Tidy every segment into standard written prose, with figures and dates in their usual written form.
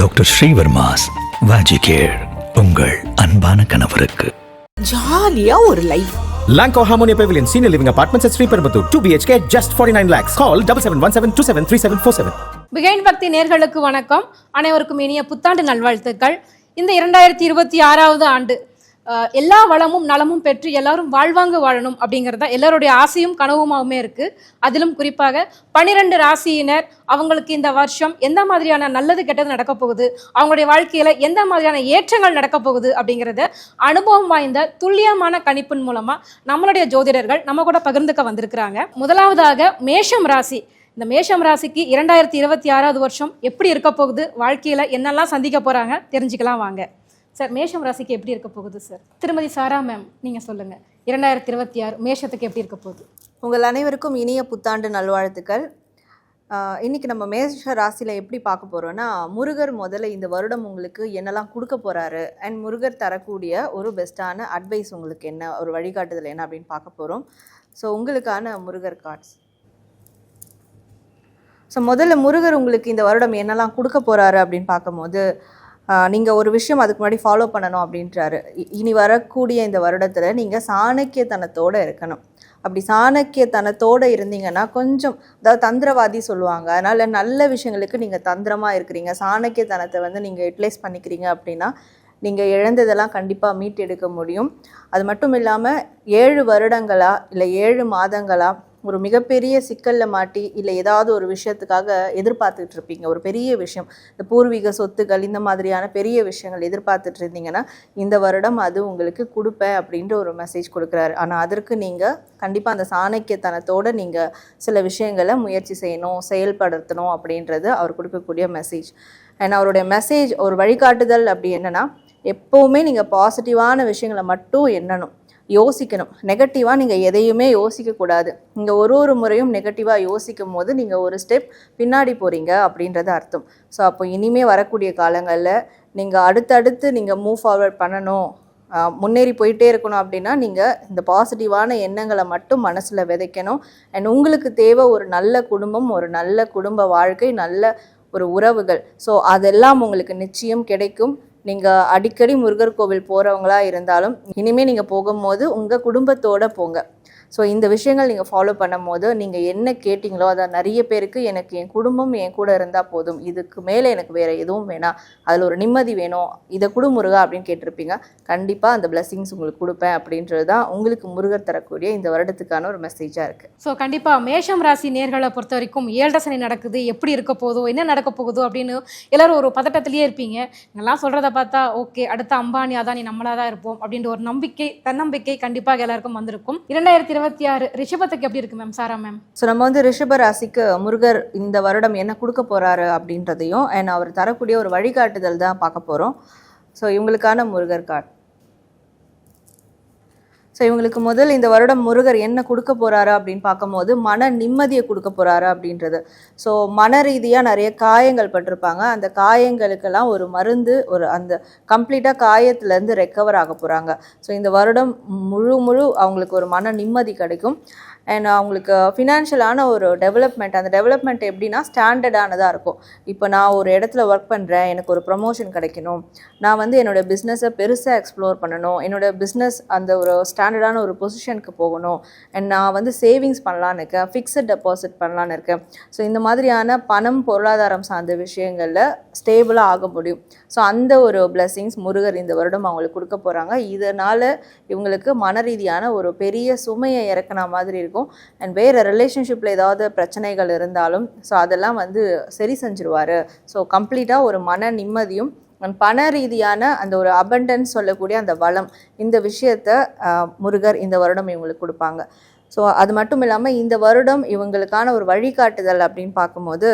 Doctor Srivarma's வாஜிகேர் உங்கள் அன்பான கணவருக்கு ஜாலியா ஒரு life. Lanco Harmonia Pavilion Senior Living Apartments at Sri Perambatoor 2 BHK just 49 lakhs. Call 7717273747. Behind பக்தி நேர்களுக்கு வணக்கம். அனைவருக்கும் இனிய புத்தாண்டு நல்வாழ்த்துக்கள். இந்த 2026வது ஆண்டு எல்லா வளமும் நலமும் பெற்று எல்லாரும் வாழ்வாங்க வாழணும் அப்படிங்கிறதா எல்லாருடைய ஆசையும் கனவுமாவுமே இருக்கு. அதிலும் குறிப்பாக 12 ராசியினர் அவங்களுக்கு இந்த வருஷம் எந்த மாதிரியான நல்லது கெட்டது நடக்க போகுது, அவங்களுடைய வாழ்க்கையில எந்த மாதிரியான ஏற்றங்கள் நடக்க போகுது அப்படிங்கிறத அனுபவம் வாய்ந்த துல்லியமான கணிப்பின் மூலமா நம்மளுடைய ஜோதிடர்கள் நம்ம கூட பகிர்ந்துக்க வந்திருக்கிறாங்க. முதலாவதாக மேஷம் ராசி. இந்த மேஷம் ராசிக்கு 2026வது வருஷம் எப்படி இருக்க போகுது, வாழ்க்கையில என்னெல்லாம் சந்திக்க போறாங்க தெரிஞ்சுக்கலாம் வாங்க. சார், மேஷம் ராசிக்கு எப்படி இருக்க போகுது சார்? திருமதி சாரா மேம், நீங்கள் சொல்லுங்கள். 2026 மேஷத்துக்கு எப்படி இருக்க போகுது? உங்கள் அனைவருக்கும் இனிய புத்தாண்டு நல்வாழ்த்துக்கள். இன்றைக்கி நம்ம மேஷ ராசியில் எப்படி பார்க்க போகிறோன்னா, முருகர் முதல்ல இந்த வருடம் உங்களுக்கு என்னெல்லாம் கொடுக்க போகிறாரு அண்ட் முருகர் தரக்கூடிய ஒரு பெஸ்ட்டான அட்வைஸ் உங்களுக்கு என்ன, ஒரு வழிகாட்டுதல் என்ன அப்படின்னு பார்க்க போகிறோம். ஸோ உங்களுக்கான முருகர் கார்ட்ஸ். ஸோ முதல்ல முருகர் உங்களுக்கு இந்த வருடம் என்னெல்லாம் கொடுக்க போகிறாரு அப்படின்னு பார்க்கும்போது, நீங்கள் ஒரு விஷயம் அதுக்கு முன்னாடி ஃபாலோ பண்ணணும் அப்படின்றாரு. இனி வரக்கூடிய இந்த வருடத்தில் நீங்கள் சாணக்கியத்தனத்தோடு இருக்கணும். அப்படி சாணக்கியத்தனத்தோடு இருந்தீங்கன்னா கொஞ்சம், அதாவது தந்திரவாதி சொல்லுவாங்க, அதனால் நல்ல விஷயங்களுக்கு நீங்கள் தந்திரமாக இருக்கிறீங்க, சாணக்கியத்தனத்தை நீங்கள் யூட்டிலைஸ் பண்ணிக்கிறீங்க அப்படின்னா நீங்கள் இழந்ததெல்லாம் கண்டிப்பாக மீட்டெடுக்க முடியும். அது மட்டும் இல்லாமல் 7 வருடங்களா இல்லை 7 மாதங்களா ஒரு மிகப்பெரிய சிக்கலில் மாட்டி இல்லை ஏதாவது ஒரு விஷயத்துக்காக எதிர்பார்த்துட்டு இருப்பீங்க. ஒரு பெரிய விஷயம், இந்த பூர்வீக சொத்துக்கள், இந்த மாதிரியான பெரிய விஷயங்கள் எதிர்பார்த்துட்டு இருந்தீங்கன்னா இந்த வருடம் அது உங்களுக்கு கொடுப்பேன் அப்படின்ற ஒரு மெசேஜ் கொடுக்குறாரு. ஆனால் அதற்கு நீங்கள் கண்டிப்பாக அந்த சாணக்கியத்தனத்தோடு நீங்கள் சில விஷயங்களை முயற்சி செய்யணும், செயல்படுத்தணும் அப்படின்றது அவர் கொடுக்கக்கூடிய மெசேஜ். அண்ட் அவருடைய மெசேஜ், ஒரு வழிகாட்டுதல் அப்படி என்னென்னா, எப்போவுமே நீங்கள் பாசிட்டிவான விஷயங்களை மட்டும் எண்ணணும், யோசிக்கணும். நெகட்டிவாக நீங்கள் எதையுமே யோசிக்கக்கூடாது. நீங்கள் ஒரு முறையும் நெகட்டிவாக யோசிக்கும் போது நீங்கள் ஒரு ஸ்டெப் பின்னாடி போகிறீங்க அப்படின்றது அர்த்தம். ஸோ அப்போ இனிமேல் வரக்கூடிய காலங்களில் நீங்கள் அடுத்தடுத்து நீங்கள் மூவ் ஃபார்வர்ட் பண்ணணும், முன்னேறி போயிட்டே இருக்கணும் அப்படின்னா நீங்கள் இந்த பாசிட்டிவான எண்ணங்களை மட்டும் மனசில் விதைக்கணும். அண்ட் உங்களுக்கு தேவை ஒரு நல்ல குடும்பம், ஒரு நல்ல குடும்ப வாழ்க்கை, நல்ல ஒரு உறவுகள். ஸோ அதெல்லாம் உங்களுக்கு நிச்சயம் கிடைக்கும். நீங்கள் அடிக்கடி முருகர் கோவில் போகிறவங்களா இருந்தாலும் இனிமேல் நீங்கள் போகும்போது உங்கள் குடும்பத்தோடு போங்க. ஸோ இந்த விஷயங்கள் நீங்கள் ஃபாலோ பண்ணும் போது நீங்கள் என்ன கேட்டிங்களோ அதை நிறைய பேருக்கு எனக்கு என் குடும்பம் என் கூட இருந்தால் போதும், இதுக்கு மேலே எனக்கு வேறு எதுவும் வேணாம், அதில் ஒரு நிம்மதி வேணும், இதை கொடு முருகா அப்படின்னு கேட்டிருப்பீங்க. கண்டிப்பாக அந்த பிளெஸிங்ஸ் உங்களுக்கு கொடுப்பேன் அப்படின்றது தான் உங்களுக்கு முருகர் தரக்கூடிய இந்த வருடத்துக்கான ஒரு மெசேஜாக இருக்குது. ஸோ கண்டிப்பாக மேஷம் ராசி நேர்களை பொறுத்த வரைக்கும் 7 சனி நடக்குது, எப்படி இருக்க போதோ, என்ன நடக்க போகுதோ அப்படின்னு எல்லோரும் ஒரு பதட்டத்திலேயே இருப்பீங்க. இதெல்லாம் சொல்கிறத பார்த்தா ஓகே, அடுத்த அம்பானி அதானி நம்மளாக தான் இருப்போம் அப்படின்ற ஒரு நம்பிக்கை, தன்னம்பிக்கை கண்டிப்பாக எல்லாருக்கும் வந்திருக்கும். 2026 ரிஷபத்துக்கு எப்படி இருக்கு மேம், சாரா மேம்? ஸோ நம்ம ரிஷப ராசிக்கு முருகர் இந்த வருடம் என்ன கொடுக்க போகிறாரு அப்படின்றதையும் அண்ட் அவர் தரக்கூடிய ஒரு வழிகாட்டுதல் தான் பார்க்க போகிறோம். ஸோ இவங்களுக்கான முருகர் கார்டு. ஸோ இவங்களுக்கு முதல் இந்த வருடம் முருகர் என்ன கொடுக்க போகிறாரு அப்படின்னு பார்க்கும்போது மன நிம்மதியை கொடுக்க போகிறாரு அப்படின்றது. ஸோ மன ரீதியாக நிறைய காயங்கள் பட்டிருப்பாங்க, அந்த காயங்களுக்கெல்லாம் ஒரு மருந்து, ஒரு அந்த கம்ப்ளீட்டாக காயத்துலேருந்து ரெக்கவர் ஆக போகிறாங்க. ஸோ இந்த வருடம் முழு அவங்களுக்கு ஒரு மன நிம்மதி கிடைக்கும். அண்ட் அவங்களுக்கு ஃபினான்ஷியலான ஒரு டெவலப்மெண்ட், அந்த டெவலப்மெண்ட் எப்படின்னா ஸ்டாண்டர்டானதாக இருக்கும். இப்போ நான் ஒரு இடத்துல ஒர்க் பண்ணுறேன், எனக்கு ஒரு ப்ரமோஷன் கிடைக்கணும், நான் என்னோடய பிஸ்னஸை பெருசாக எக்ஸ்ப்ளோர் பண்ணணும், என்னோடய பிஸ்னஸ் அந்த ஒரு ஸ்டாண்டர்டான ஒரு பொசிஷனுக்கு போகணும், அண்ட் நான் சேவிங்ஸ் பண்ணலான்னு இருக்கேன், ஃபிக்ஸட் டெபாசிட் பண்ணலான்னு இருக்கேன். ஸோ இந்த மாதிரியான பணம் பொருளாதாரம் சார்ந்த விஷயங்களில் ஸ்டேபிளாக ஆக முடியும். ஸோ அந்த ஒரு பிளெஸிங்ஸ் முருகர் இந்த வருடம் அவங்களுக்கு கொடுக்க போகிறாங்க. இதனால் இவங்களுக்கு மன ரீதியான ஒரு பெரிய சுமையை இறக்குன மாதிரி இருக்கும். அண்ட் வேறு ரிலேஷன்ஷிப்பில் ஏதாவது பிரச்சனைகள் இருந்தாலும் ஸோ அதெல்லாம் சரி செஞ்சுருவார். ஸோ கம்ப்ளீட்டாக ஒரு மன நிம்மதியும் பண ரீதியான அந்த ஒரு அபண்டன்ஸ் சொல்லக்கூடிய அந்த வளம், இந்த விஷயத்தை முருகர் இந்த வருடம் இவங்களுக்கு கொடுப்பாங்க. ஸோ அது மட்டும் இல்லாமல் இந்த வருடம் இவங்களுக்கான ஒரு வழிகாட்டுதல் அப்படின்னு பார்க்கும்போது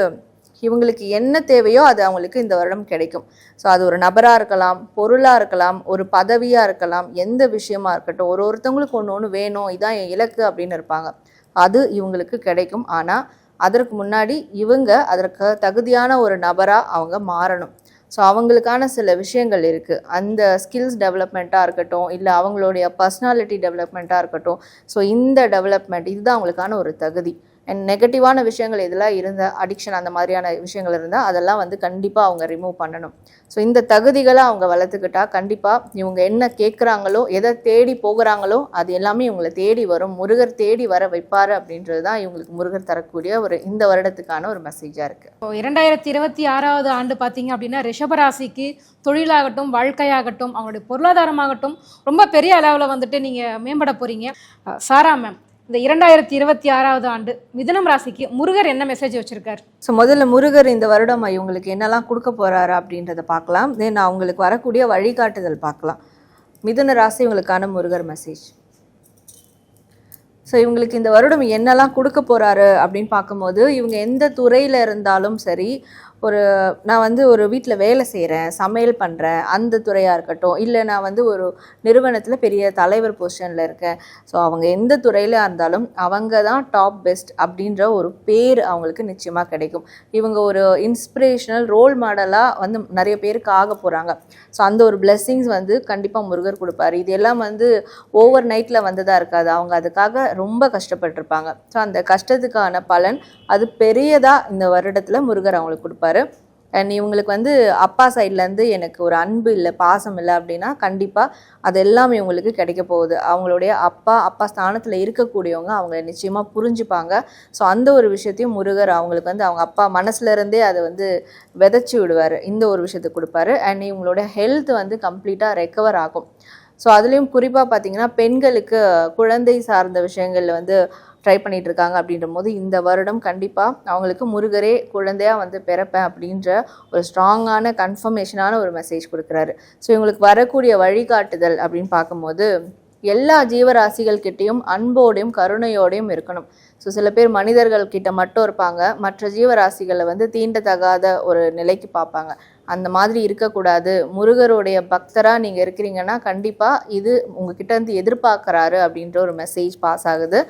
இவங்களுக்கு என்ன தேவையோ அது அவங்களுக்கு இந்த வருடம் கிடைக்கும். ஸோ அது ஒரு நபராக இருக்கலாம், பொருளாக இருக்கலாம், ஒரு பதவியாக இருக்கலாம், எந்த விஷயமா இருக்கட்டும். ஒருத்தவங்களுக்கு ஒன்று வேணும், இதான் என் இலக்கு அப்படின்னு இருப்பாங்க, அது இவங்களுக்கு கிடைக்கும். ஆனால் அதற்கு முன்னாடி இவங்க அதற்கு தகுதியான ஒரு நபராக அவங்க மாறணும். ஸோ அவங்களுக்கான சில விஷயங்கள் இருக்குது, அந்த ஸ்கில்ஸ் டெவலப்மெண்ட்டாக இருக்கட்டும், இல்லை அவங்களுடைய பர்சனாலிட்டி டெவலப்மெண்ட்டாக இருக்கட்டும். ஸோ இந்த டெவலப்மெண்ட் இதுதான் அவங்களுக்கான ஒரு தகுதி. அண்ட் நெகட்டிவான விஷயங்கள் இதெல்லாம் இருந்தால், அடிக்ஷன் அந்த மாதிரியான விஷயங்கள் இருந்தால் அதெல்லாம் வந்து கண்டிப்பாக அவங்க ரிமூவ் பண்ணணும். ஸோ இந்த தகுதிகளை அவங்க வளர்த்துக்கிட்டா கண்டிப்பாக இவங்க என்ன கேட்குறாங்களோ, எதை தேடி போகிறாங்களோ அது எல்லாமே இவங்களை தேடி வரும். முருகர் தேடி வர வைப்பார் அப்படின்றது தான் இவங்களுக்கு முருகர் தரக்கூடிய ஒரு இந்த வருடத்துக்கான ஒரு மெசேஜாக இருக்குது. இப்போ 2026 ஆண்டு பார்த்தீங்க அப்படின்னா ரிஷபராசிக்கு தொழிலாகட்டும், வாழ்க்கையாகட்டும், அவங்களுடைய பொருளாதாரமாகட்டும் ரொம்ப பெரிய அளவில் வந்துட்டு நீங்கள் மேம்பட போகிறீங்க. சாரா மேம், இந்த 2026 ஆண்டு மிதுனம் ராசிக்கு முருகர் என்ன மெசேஜ் வச்சிருக்காரு? ஸோ முதல்ல முருகர் இந்த வருடம் இவங்களுக்கு என்னெல்லாம் கொடுக்க போகிறாரு அப்படின்றத பார்க்கலாம். தென் அவங்களுக்கு வரக்கூடிய வழிகாட்டுதல் பார்க்கலாம். மிதுன ராசி இவங்களுக்கான முருகர் மெசேஜ். ஸோ இவங்களுக்கு இந்த வருடம் என்னெல்லாம் கொடுக்க போகிறாரு அப்படின்னு பார்க்கும்போது, இவங்க எந்த துறையில் இருந்தாலும் சரி, நான் வந்து ஒரு வீட்டில் வேலை செய்கிறேன், சமையல் பண்ணுறேன், அந்த துறையாக இருக்கட்டும், இல்லை நான் வந்து ஒரு நிறுவனத்தில் பெரிய தலைவர் பொசிஷனில் இருக்கேன், ஸோ அவங்க எந்த துறையில் இருந்தாலும் அவங்க தான் டாப் பெஸ்ட் அப்படின்ற ஒரு பேர் அவங்களுக்கு நிச்சயமாக கிடைக்கும். இவங்க ஒரு இன்ஸ்பிரேஷனல் ரோல் மாடலாக வந்து நிறைய பேருக்கு ஆக போகிறாங்க. ஸோ அந்த ஒரு பிளெஸ்ஸிங்ஸ் வந்து கண்டிப்பாக முருகர் கொடுப்பாரு. இது எல்லாம் வந்து ஓவர் நைட்டில் வந்ததாக இருக்காது. அவங்க அதுக்காக ரொம்ப கஷ்டப்பட்டிருப்பாங்க. ஸோ அந்த கஷ்டத்துக்கான பலன் அது பெரியதாக இந்த வருடத்தில் முருகர் அவங்களுக்கு கொடுப்பாரு. அண்ட் இவங்களுக்கு வந்து அப்பா சைட்லேருந்து எனக்கு ஒரு அன்பு இல்லை, பாசம் இல்லை அப்படின்னா கண்டிப்பாக அது எல்லாமே இவங்களுக்கு கிடைக்க போகுது. அவங்களுடைய அப்பா ஸ்தானத்தில் இருக்கக்கூடியவங்க அவங்கள நிச்சயமாக புரிஞ்சுப்பாங்க. ஸோ அந்த ஒரு விஷயத்தையும் முருகர் அவங்களுக்கு வந்து அவங்க அப்பா மனசுலேருந்தே அதை வந்து விதைச்சி விடுவார். இந்த ஒரு விஷயத்தை கொடுப்பாரு. அண்ட் இவங்களோட ஹெல்த் வந்து கம்ப்ளீட்டாக ரெக்கவர் ஆகும். ஸோ அதுலேயும் குறிப்பாக பார்த்திங்கன்னா பெண்களுக்கு குழந்தை சார்ந்த விஷயங்களில் வந்து ட்ரை பண்ணிகிட்டு இருக்காங்க அப்படின்ற போது இந்த வருடம் கண்டிப்பாக அவங்களுக்கு முருகரே குழந்தையாக வந்து பிறப்பேன் அப்படின்ற ஒரு ஸ்ட்ராங்கான கன்ஃபர்மேஷனான ஒரு மெசேஜ் கொடுக்குறாரு. ஸோ இவங்களுக்கு வரக்கூடிய வழிகாட்டுதல் அப்படின்னு பார்க்கும்போது எல்லா ஜீவராசிகள்கிட்டையும் அன்போடையும் கருணையோடையும் இருக்கணும். ஸோ சில பேர் மனிதர்கள்கிட்ட மட்டும் இருப்பாங்க, மற்ற ஜீவராசிகளை வந்து தீண்டத்தகாத ஒரு நிலைக்கு பார்ப்பாங்க. அந்த மாதிரி இருக்கக்கூடாது. முருகருடைய பக்தராக நீங்கள் இருக்கிறீங்கன்னா கண்டிப்பாக இது உங்ககிட்ட இருந்து எதிர்பார்க்குறாரு அப்படின்ற ஒரு மெசேஜ் பாஸ் ஆகுது.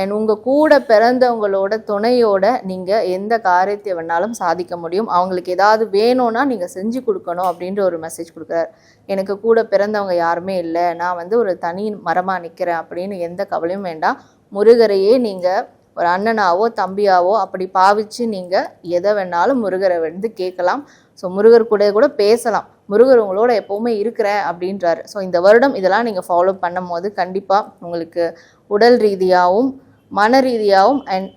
அண்ட் உங்கள் கூட பிறந்தவங்களோட துணையோட நீங்கள் எந்த காரியத்தை வேணாலும் சாதிக்க முடியும். அவங்களுக்கு ஏதாவது வேணும்னா நீங்கள் செஞ்சு கொடுக்கணும் அப்படின்ற ஒரு மெசேஜ் கொடுக்குறாரு. எனக்கு கூட பிறந்தவங்க யாருமே இல்லை, நான் வந்து ஒரு தனி மரமாக நிற்கிறேன் அப்படின்னு எந்த கவலையும் வேண்டாம். முருகரையே நீங்கள் ஒரு அண்ணனாவோ தம்பியாவோ அப்படி பாவிச்சு நீங்கள் எதை வேணாலும் முருகரை வந்து கேட்கலாம். ஸோ முருகர் கூட பேசலாம். முருகர் உங்களோட எப்போவுமே இருக்கிறேன் அப்படின்றாரு. ஸோ இந்த வருடம் இதெல்லாம் நீங்கள் ஃபாலோ பண்ணும் போது கண்டிப்பாக உங்களுக்கு உடல் ரீதியாகவும் மன ரீதியாகவும் அண்ட்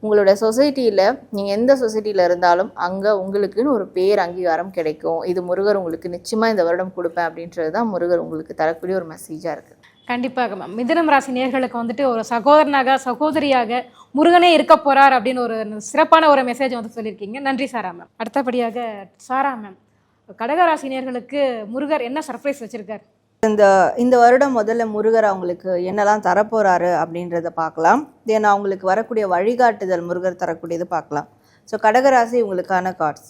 உங்களோட சொசைட்டியில் நீங்கள் எந்த சொசைட்டியில் இருந்தாலும் அங்கே உங்களுக்குன்னு ஒரு பேர் அங்கீகாரம் கிடைக்கும். இது முருகர் உங்களுக்கு நிச்சயமாக இந்த வருடம் கொடுப்பேன் அப்படின்றது தான் முருகர் உங்களுக்கு தரக்கூடிய ஒரு மெசேஜாக இருக்குது. கண்டிப்பாக மேம். மிதுனம் ராசி நேயர்களுக்கு வந்துட்டு ஒரு சகோதரனாக சகோதரியாக முருகனே இருக்க போறார் அப்படின்னு ஒரு சிறப்பான ஒரு மெசேஜ் வந்து சொல்லியிருக்கீங்க. நன்றி சாரா மேம். அடுத்தபடியாக சாரா மேம், கடகராசி நேயர்களுக்கு முருகர் என்ன சர்ப்ரைஸ் வச்சிருக்காரு? இந்த வருடம் முதல்ல முருகர் அவங்களுக்கு என்னெல்லாம் தரப்போறாரு அப்படின்றத பார்க்கலாம். தென் அவங்களுக்கு வரக்கூடிய வழிகாட்டுதல் முருகர் தரக்கூடியது பார்க்கலாம். ஸோ கடகராசி உங்களுக்கான கார்ட்ஸ்.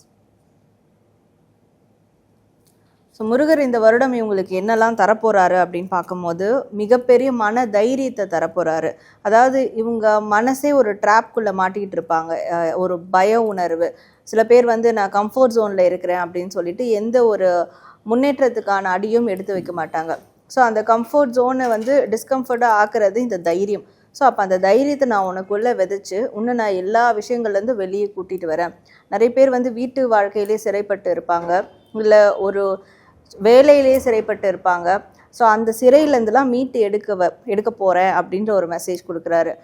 ஸோ முருகர் இந்த வருடம் இவங்களுக்கு என்னெல்லாம் தரப்போகிறாரு அப்படின்னு பார்க்கும்போது மிகப்பெரிய மன தைரியத்தை தரப்போகிறாரு. அதாவது இவங்க மனசே ஒரு ட்ராப்குள்ளே மாட்டிக்கிட்டு இருப்பாங்க, ஒரு பய உணர்வு. சில பேர் வந்து நான் கம்ஃபர்ட் ஜோனில் இருக்கிறேன் அப்படின்னு சொல்லிட்டு எந்த ஒரு முன்னேற்றத்துக்கான அடியும் எடுத்து வைக்க மாட்டாங்க. ஸோ அந்த கம்ஃபர்ட் ஜோனை வந்து டிஸ்கம்ஃபர்ட்டாக ஆக்குறது இந்த தைரியம். ஸோ அப்போ அந்த தைரியத்தை நான் உனக்குள்ளே விதைச்சு இன்னும் நான் எல்லா விஷயங்கள்லேருந்து வெளியே கூட்டிகிட்டு வரேன். நிறைய பேர் வந்து வீட்டு வாழ்க்கையிலே சிறைப்பட்டு இருப்பாங்க, இல்லை ஒரு வேலையிலே சிறைப்பட்டு இருப்பாங்க. ஸோ அந்த சிறையிலேருந்துலாம் மீட்டு எடுக்க போகிறேன் அப்படின்ற ஒரு மெசேஜ் கொடுக்குறாரு.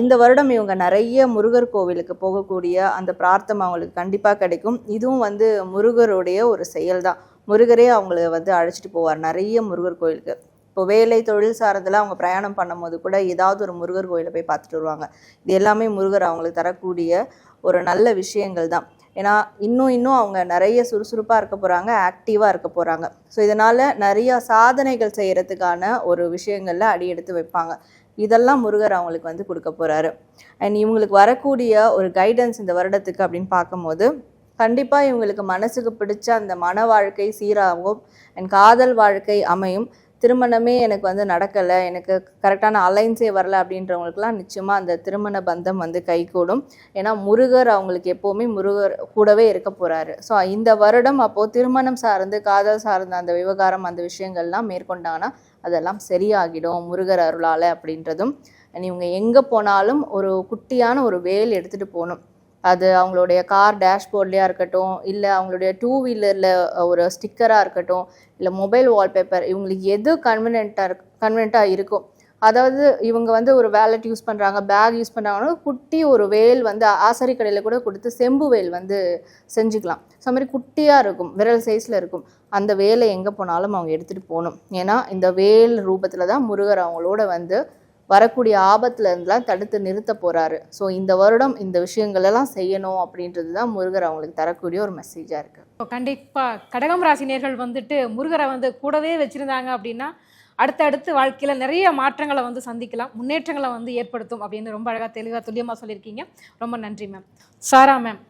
இந்த வருடம் இவங்க நிறைய முருகர் கோவிலுக்கு போகக்கூடிய அந்த பிரார்த்தனை அவங்களுக்கு கண்டிப்பாக கிடைக்கும். இதுவும் வந்து முருகருடைய ஒரு செயல் தான். முருகரே அவங்கள வந்து அழைச்சிட்டு போவார் நிறைய முருகர் கோயிலுக்கு. இப்போ வேலை தொழில் சார்ந்தெல்லாம் அவங்க பிரயாணம் பண்ணும்போது கூட ஏதாவது ஒரு முருகர் கோயிலை போய் பார்த்துட்டு வருவாங்க. இது எல்லாமே முருகர் அவங்களுக்கு தரக்கூடிய ஒரு நல்ல விஷயங்கள் தான். ஏன்னா இன்னும் அவங்க நிறைய சுறுசுறுப்பாக இருக்க போகிறாங்க, ஆக்டிவாக இருக்க போகிறாங்க. ஸோ இதனால் நிறைய சாதனைகள் செய்கிறதுக்கான ஒரு விஷயங்களில் அடி எடுத்து வைப்பாங்க. இதெல்லாம் முருகர் அவங்களுக்கு வந்து கொடுக்க போகிறாரு. அண்ட் இவங்களுக்கு வரக்கூடிய ஒரு கைடன்ஸ் இந்த வருடத்துக்கு அப்படின்னு பார்க்கும்போது கண்டிப்பாக இவங்களுக்கு மனசுக்கு பிடிச்ச அந்த மன வாழ்க்கை சீராகும் அண்ட் காதல் வாழ்க்கை அமையும். திருமணமே எனக்கு வந்து நடக்கலை, எனக்கு கரெக்டான அலைன்ஸே வரலை அப்படின்றவங்களுக்குலாம் நிச்சயமாக அந்த திருமண பந்தம் வந்து கைகூடும். ஏன்னா முருகர் அவங்களுக்கு எப்போவுமே முருகர் கூடவே இருக்க போகிறாரு. ஸோ இந்த வருடம் அப்போது திருமணம் சார்ந்து காதல் சார்ந்த அந்த விவகாரம் அந்த விஷயங்கள்லாம் மேற்கொண்டாங்கன்னா அதெல்லாம் சரியாகிடும் முருகர் அருளால் அப்படின்றதும். இவங்க எங்கே போனாலும் ஒரு குட்டியான ஒரு வேல் எடுத்துகிட்டு போகணும். அது அவங்களுடைய கார் டேஷ்போர்ட்லேயா இருக்கட்டும், இல்லை அவங்களுடைய 2 வீலரில் ஒரு ஸ்டிக்கராக இருக்கட்டும், இல்லை மொபைல் வால்பேப்பர், இவங்களுக்கு எது கன்வீனியண்ட்டாக இருக்கும். அதாவது இவங்க வந்து ஒரு வேலட் யூஸ் பண்ணுறாங்க, பேக் யூஸ் பண்ணுறாங்கன்னா குட்டி ஒரு வேல் வந்து ஆசாரி கடையில் கூட கொடுத்து செம்பு வேல் வந்து செஞ்சுக்கலாம். ஸோ மாதிரி குட்டியாக இருக்கும், விரல் சைஸில் இருக்கும். அந்த வேலை எங்கே போனாலும் அவங்க எடுத்துகிட்டு போகணும். ஏன்னா இந்த வேல் ரூபத்தில் தான் முருகர் அவங்களோட வந்து வரக்கூடிய ஆபத்துல இருந்தெல்லாம் தடுத்து நிறுத்த போகிறாரு. ஸோ இந்த வருடம் இந்த விஷயங்களெல்லாம் செய்யணும் அப்படின்றது தான் முருகர் அவங்களுக்கு தரக்கூடிய ஒரு மெசேஜாக இருக்குது. கண்டிப்பாக கடகம் ராசினியர்கள் வந்துட்டு முருகரை வந்து கூடவே வச்சுருந்தாங்க அப்படின்னா அடுத்தடுத்து வாழ்க்கையில் நிறைய மாற்றங்களை வந்து சந்திக்கலாம், முன்னேற்றங்களை வந்து ஏற்படுத்தும் அப்படின்னு ரொம்ப அழகாக தெளிவாக துல்லியமாக சொல்லியிருக்கீங்க. ரொம்ப நன்றி மேம். சாரா மேம்,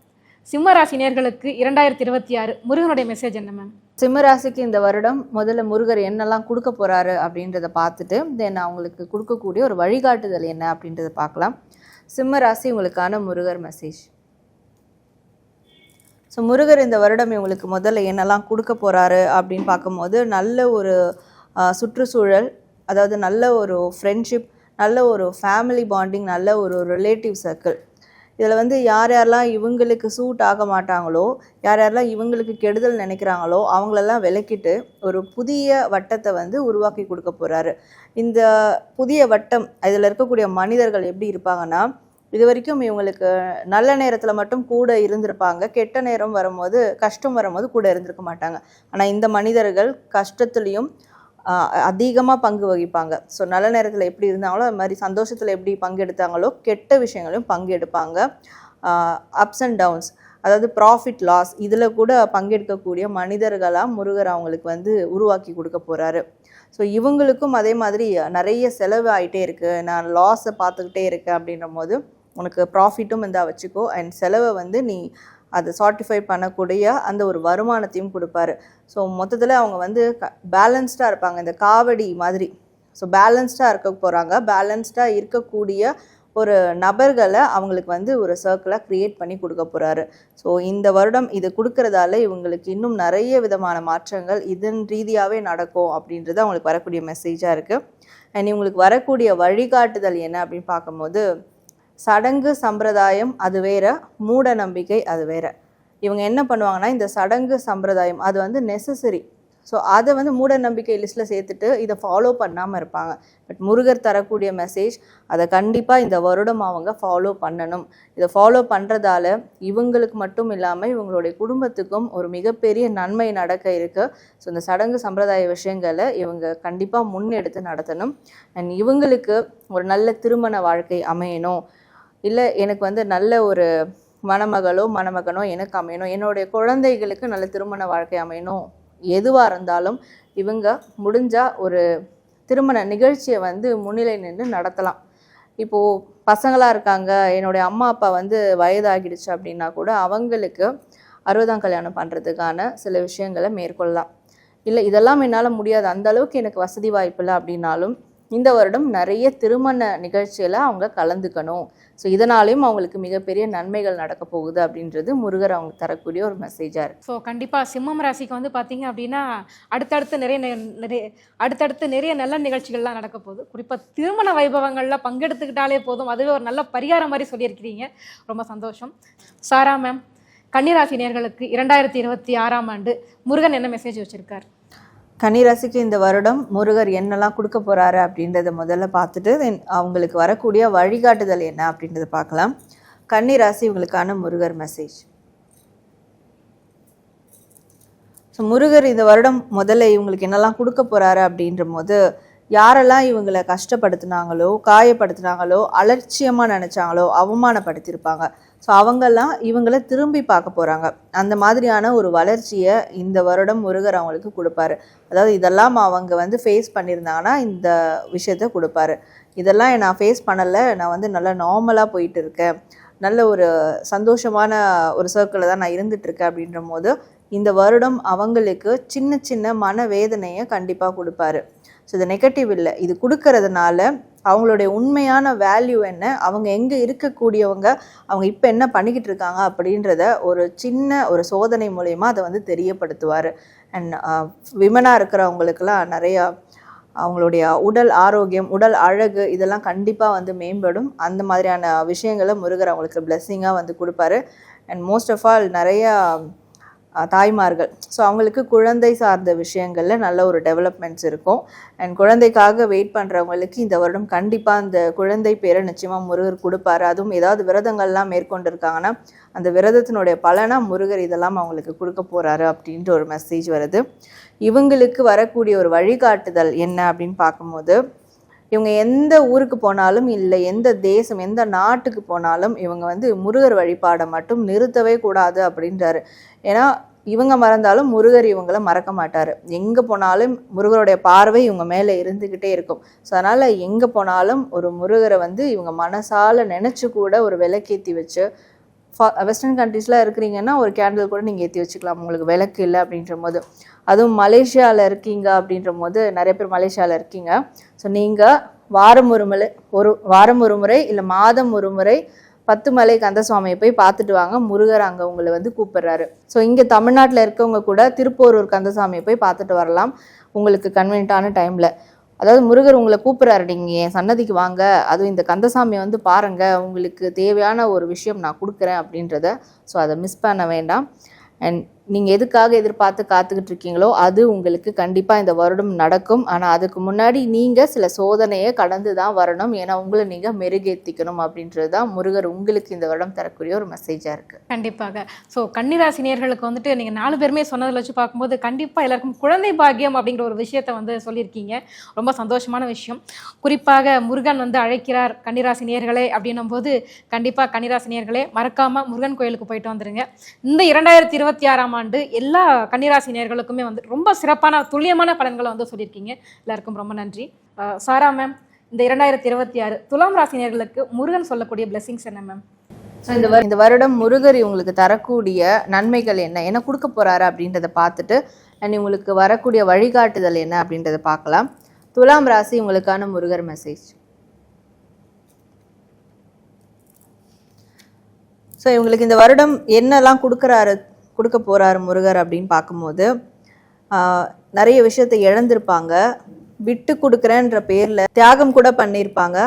சிம்ம ராசினியர்களுக்கு 2026 முருகனுடைய மெசேஜ் என்ன மேம்? சிம்மராசிக்கு இந்த வருடம் முதல்ல முருகர் என்னெல்லாம் கொடுக்க போகிறாரு அப்படின்றத பார்த்துட்டு தென் அவங்களுக்கு கொடுக்கக்கூடிய ஒரு வழிகாட்டுதல் என்ன அப்படின்றத பார்க்கலாம். சிம்மராசி உங்களுக்கான முருகர் மெசேஜ். ஸோ முருகர் இந்த வருடம் இவங்களுக்கு முதல்ல என்னெல்லாம் கொடுக்க போகிறாரு அப்படின்னு பார்க்கும்போது நல்ல ஒரு சுற்றுச்சூழல், அதாவது நல்ல ஒரு ஃப்ரெண்ட்ஷிப், நல்ல ஒரு ஃபேமிலி பாண்டிங், நல்ல ஒரு ரிலேட்டிவ் சர்க்கிள். இதில் வந்து யார் யாரெல்லாம் இவங்களுக்கு சூட் ஆக மாட்டாங்களோ, யார் யாரெல்லாம் இவங்களுக்கு கெடுதல் நினைக்கிறாங்களோ அவங்களெல்லாம் விலக்கிட்டு ஒரு புதிய வட்டத்தை வந்து உருவாக்கி கொடுக்க போகிறாரு. இந்த புதிய வட்டம் இதில் இருக்கக்கூடிய மனிதர்கள் எப்படி இருப்பாங்கன்னா, இது வரைக்கும் இவங்களுக்கு நல்ல நேரத்தில் மட்டும் கூட இருந்திருப்பாங்க, கெட்ட நேரம் வரும்போது கஷ்டம் வரும்போது கூட இருந்திருக்க மாட்டாங்க. ஆனால் இந்த மனிதர்கள் கஷ்டத்துலேயும் அதிகமாக பங்கு வகிப்பாங்க. ஸோ நல்ல நேரத்தில் எப்படி இருந்தாங்களோ அது மாதிரி சந்தோஷத்தில் எப்படி பங்கெடுத்தாங்களோ கெட்ட விஷயங்களையும் பங்கெடுப்பாங்க. அப்ஸ் அண்ட் டவுன்ஸ், அதாவது ப்ராஃபிட் லாஸ், இதில் கூட பங்கெடுக்கக்கூடிய மனிதர்களாக முருகர் அவங்களுக்கு வந்து உருவாக்கி கொடுக்க போகிறாரு. ஸோ இவங்களுக்கும் அதே மாதிரி நிறைய செலவு ஆகிட்டே இருக்குது, நான் லாஸை பார்த்துக்கிட்டே இருக்கேன் அப்படின்ற போது உனக்கு ப்ராஃபிட்டும் இருந்தால் வச்சுக்கோ, அண்ட் செலவை வந்து நீ அதை சார்ட்டிஃபை பண்ணக்கூடிய அந்த ஒரு வருமானத்தையும் கொடுப்பாரு. ஸோ மொத்தத்தில் அவங்க வந்து பேலன்ஸ்டாக இருப்பாங்க, இந்த காவடி மாதிரி. ஸோ பேலன்ஸ்டாக இருக்க போகிறாங்க. பேலன்ஸ்டாக இருக்கக்கூடிய ஒரு நபர்களை அவங்களுக்கு வந்து ஒரு சர்க்கிளாக க்ரியேட் பண்ணி கொடுக்க போகிறாரு. ஸோ இந்த வருடம் இது கொடுக்கறதால இவங்களுக்கு இன்னும் நிறைய விதமான மாற்றங்கள் இதன் ரீதியாகவே நடக்கும் அப்படின்றது அவங்களுக்கு வரக்கூடிய மெசேஜாக இருக்குது. அண்ட் இவங்களுக்கு வரக்கூடிய வழிகாட்டுதல் என்ன அப்படின்னு பார்க்கும்போது, சடங்கு சம்பிரதாயம் அது வேற, மூட நம்பிக்கை அது வேற. இவங்க என்ன பண்ணுவாங்கன்னா, இந்த சடங்கு சம்பிரதாயம் அது வந்து நெசசரி. ஸோ அதை வந்து மூட நம்பிக்கை லிஸ்ட்டில் சேர்த்துட்டு இதை ஃபாலோ பண்ணாமல் இருப்பாங்க. பட் முருகர் தரக்கூடிய மெசேஜ், அதை கண்டிப்பாக இந்த வருடம் அவங்க ஃபாலோ பண்ணணும். இதை ஃபாலோ பண்ணுறதால இவங்களுக்கு மட்டும் இல்லாமல் இவங்களுடைய குடும்பத்துக்கும் ஒரு மிகப்பெரிய நன்மை நடக்க இருக்குது. ஸோ இந்த சடங்கு சம்பிரதாய விஷயங்களை இவங்க கண்டிப்பாக முன்னெடுத்து நடத்தணும். அண்ட் இவங்களுக்கு ஒரு நல்ல திருமண வாழ்க்கை அமையணும், இல்லை எனக்கு வந்து நல்ல ஒரு மணமகளோ மணமகனோ எனக்கு அமையணும், என்னுடைய குழந்தைகளுக்கு நல்ல திருமண வாழ்க்கை அமையணும், எதுவாக இருந்தாலும் இவங்க முடிஞ்சால் ஒரு திருமண நிகழ்ச்சியை வந்து முன்னிலை நின்று நடத்தலாம். இப்போது பசங்களாக இருக்காங்க, என்னுடைய அம்மா அப்பா வந்து வயதாகிடுச்சு அப்படின்னா கூட அவங்களுக்கு 60ஆம் கல்யாணம் பண்ணுறதுக்கான சில விஷயங்களை மேற்கொள்ளலாம். இல்லை இதெல்லாம் என்னால் முடியாது, அந்த அளவுக்கு எனக்கு வசதி வாய்ப்பு இல்லை அப்படின்னாலும் இந்த வருடம் நிறைய திருமண நிகழ்ச்சியில் அவங்க கலந்துக்கணும். ஸோ இதனாலையும் அவங்களுக்கு மிகப்பெரிய நன்மைகள் நடக்க போகுது அப்படின்றது முருகர் அவங்க தரக்கூடிய ஒரு மெசேஜாக இருக்குது. ஸோ கண்டிப்பாக சிம்மம் ராசிக்கு வந்து பார்த்தீங்க அப்படின்னா அடுத்தடுத்து நிறைய நல்ல நிகழ்ச்சிகள்லாம் நடக்க போகுது. குறிப்பாக திருமண வைபவங்களில் பங்கெடுத்துக்கிட்டாலே போதும், அதுவே ஒரு நல்ல பரிகாரம் மாதிரி சொல்லியிருக்கிறீங்க. ரொம்ப சந்தோஷம். சாரா மேம், கன்னிராசி நேயர்களுக்கு 2026ஆம் ஆண்டு முருகன் என்ன மெசேஜ் வச்சுருக்கார்? கன்னிராசிக்கு இந்த வருடம் முருகர் என்னெல்லாம் கொடுக்க போகிறாரு அப்படின்றத முதல்ல பார்த்துட்டு தென் அவங்களுக்கு வரக்கூடிய வழிகாட்டுதல் என்ன அப்படின்றத பார்க்கலாம். கன்னிராசி இவங்களுக்கான முருகர் மெசேஜ். ஸோ முருகர் இந்த வருடம் முதல்ல இவங்களுக்கு என்னெல்லாம் கொடுக்க போகிறாரு அப்படின்ற போது, யாரெல்லாம் இவங்களை கஷ்டப்படுத்தினாங்களோ காயப்படுத்தினாங்களோ அலட்சியமாக நினச்சாங்களோ அவமானப்படுத்தியிருப்பாங்க, ஸோ அவங்கெல்லாம் இவங்களை திரும்பி பார்க்க போகிறாங்க. அந்த மாதிரியான ஒரு வளர்ச்சியை இந்த வருடம் முருகர் அவங்களுக்கு கொடுப்பாரு. அதாவது இதெல்லாம் அவங்க வந்து ஃபேஸ் பண்ணியிருந்தாங்கன்னா இந்த விஷயத்த கொடுப்பாரு. இதெல்லாம் நான் ஃபேஸ் பண்ணலை, நான் வந்து நல்லா நார்மலாக போயிட்டு இருக்கேன், நல்ல ஒரு சந்தோஷமான ஒரு சர்க்கிளில் தான் நான் இருந்துகிட்ருக்கேன் அப்படின்ற போது இந்த வருடம் அவங்களுக்கு சின்ன சின்ன மனவேதனையை கண்டிப்பாக கொடுப்பாரு. ஸோ இது நெகட்டிவ் இல்லை, இது கொடுக்கறதுனால அவங்களுடைய உண்மையான வேல்யூ என்ன, அவங்க எங்கே இருக்கக்கூடியவங்க, அவங்க இப்போ என்ன பண்ணிக்கிட்டு இருக்காங்க அப்படின்றத ஒரு சின்ன ஒரு சோதனை மூலயமா அதை வந்து தெரியப்படுத்துவார். அண்ட் விமனாக இருக்கிறவங்களுக்கெல்லாம் நிறையா அவங்களுடைய உடல் ஆரோக்கியம், உடல் அழகு இதெல்லாம் கண்டிப்பாக வந்து மேம்படும். அந்த மாதிரியான விஷயங்களை முருகர் அவங்களுக்கு பிளெஸ்ஸிங்காக வந்து கொடுப்பாரு. அண்ட் மோஸ்ட் ஆஃப் ஆல் நிறையா தாய்மார்கள், ஸோ அவங்களுக்கு குழந்தை சார்ந்த விஷயங்களில் நல்ல ஒரு டெவலப்மெண்ட்ஸ் இருக்கும். அண்ட் குழந்தைக்காக வெயிட் பண்ணுறவங்களுக்கு இந்த வருடம் கண்டிப்பாக அந்த குழந்தை பேரை நிச்சயமாக முருகர் கொடுப்பாரு. அதுவும் ஏதாவது விரதங்கள்லாம் மேற்கொண்டு இருக்காங்கன்னா அந்த விரதத்தினுடைய பலனாக முருகர் இதெல்லாம் அவங்களுக்கு கொடுக்க போகிறாரு அப்படின்ற ஒரு மெசேஜ் வருது. இவங்களுக்கு வரக்கூடிய ஒரு வழிகாட்டுதல் என்ன அப்படின்னு பார்க்கும்போது, இவங்க எந்த ஊருக்கு போனாலும் இல்லை எந்த தேசம் எந்த நாட்டுக்கு போனாலும் இவங்க வந்து முருகர் வழிபாடை மட்டும் நிறுத்தவே கூடாது அப்படின்றாரு. ஏன்னா இவங்க மறந்தாலும் முருகர் இவங்களை மறக்க மாட்டார். எங்கே போனாலும் முருகருடைய பார்வை இவங்க மேலே இருந்துக்கிட்டே இருக்கும். ஸோ அதனால் எங்கே போனாலும் ஒரு முருகரை வந்து இவங்க மனசால் நினச்சி கூட ஒரு விளக்கேற்றி வச்சு, வெஸ்டர்ன் கண்ட்ரீஸில் இருக்கிறீங்கன்னா ஒரு கேண்டில் கூட நீங்கள் ஏற்றி வச்சுக்கலாம் உங்களுக்கு விளக்கு இல்லை அப்படின்ற போது. அதுவும் மலேசியாவில் இருக்கீங்க அப்படின்ற போது, நிறைய பேர் மலேசியாவில் இருக்கீங்க. ஸோ நீங்கள் வாரம் ஒரு முறை இல்லை மாதம் ஒரு முறை 10 மலை கந்தசுவாமியை போய் பார்த்துட்டு வாங்க. முருகர் அங்கே உங்களை வந்து கூப்பிடுறாரு. ஸோ இங்கே தமிழ்நாட்டில் இருக்கவங்க கூட திருப்போரூர் கந்தசாமியை போய் பார்த்துட்டு வரலாம் உங்களுக்கு கன்வீனியன்ட்டான டைமில். அதாவது முருகர் உங்களை கூப்பிட்றாரு, நீங்கள் என் சன்னதிக்கு வாங்க, அதுவும் இந்த கந்தசாமியை வந்து பாருங்கள், உங்களுக்கு தேவையான ஒரு விஷயம் நான் கொடுக்குறேன் அப்படின்றத. ஸோ அதை மிஸ் பண்ண வேண்டாம். அண்ட் நீங்கள் எதுக்காக எதிர்பார்த்து காத்துக்கிட்டு இருக்கீங்களோ அது உங்களுக்கு கண்டிப்பாக இந்த வருடம் நடக்கும். ஆனால் அதுக்கு முன்னாடி நீங்கள் சில சோதனையை கடந்து தான் வரணும். ஏன்னா உங்களை நீங்கள் மெருகேற்றிக்கணும் அப்படின்றது தான் முருகர் உங்களுக்கு இந்த வருடம் தரக்கூடிய ஒரு மெசேஜாக இருக்குது. கண்டிப்பாக. ஸோ கன்னிராசி நேயர்களுக்கு வந்துட்டு நீங்கள் 4 பேருமே சொன்னதில் வச்சு பார்க்கும்போது கண்டிப்பாக எல்லாருக்கும் குழந்தை பாக்கியம் அப்படிங்கிற ஒரு விஷயத்தை வந்து சொல்லியிருக்கீங்க. ரொம்ப சந்தோஷமான விஷயம். குறிப்பாக முருகன் வந்து அழைக்கிறார் கன்னிராசி நேயர்களே அப்படின்னும் போது கண்டிப்பாக கன்னிராசி நேயர்களே மறக்காமல் முருகன் கோயிலுக்கு போயிட்டு வந்துடுங்க. இந்த 2026ஆம் ஆண்டு எல்லா கன்னிராசி நேயர்களுக்குமே வந்து ரொம்ப சிறப்பான துல்லியமான பலன்களை வந்து சொல்லியிருக்கீங்க. எல்லாருக்கும் ரொம்ப நன்றி. சாரா மேம், இந்த 2026 துலாம் ராசி நேயர்களுக்கு முருகன் சொல்லக்கூடிய பிளெஸிங்ஸ் என்ன மேம்? ஸோ இந்த வருடம் முருகர் இவங்களுக்கு தரக்கூடிய நன்மைகள் என்ன கொடுக்க போகிறாரு அப்படின்றத பார்த்துட்டு அண்ட் இவங்களுக்கு வரக்கூடிய வழிகாட்டுதல் என்ன அப்படின்றத பார்க்கலாம். துலாம் ராசி இவங்களுக்கான முருகர் மெசேஜ். ஸோ இவங்களுக்கு இந்த வருடம் என்னெல்லாம் கொடுக்க போகிறாரு முருகர் அப்படின்னு பார்க்கும்போது, நிறைய விஷயத்தை இழந்திருப்பாங்க, விட்டு கொடுக்குறேன்ற பேரில் தியாகம் கூட பண்ணியிருப்பாங்க.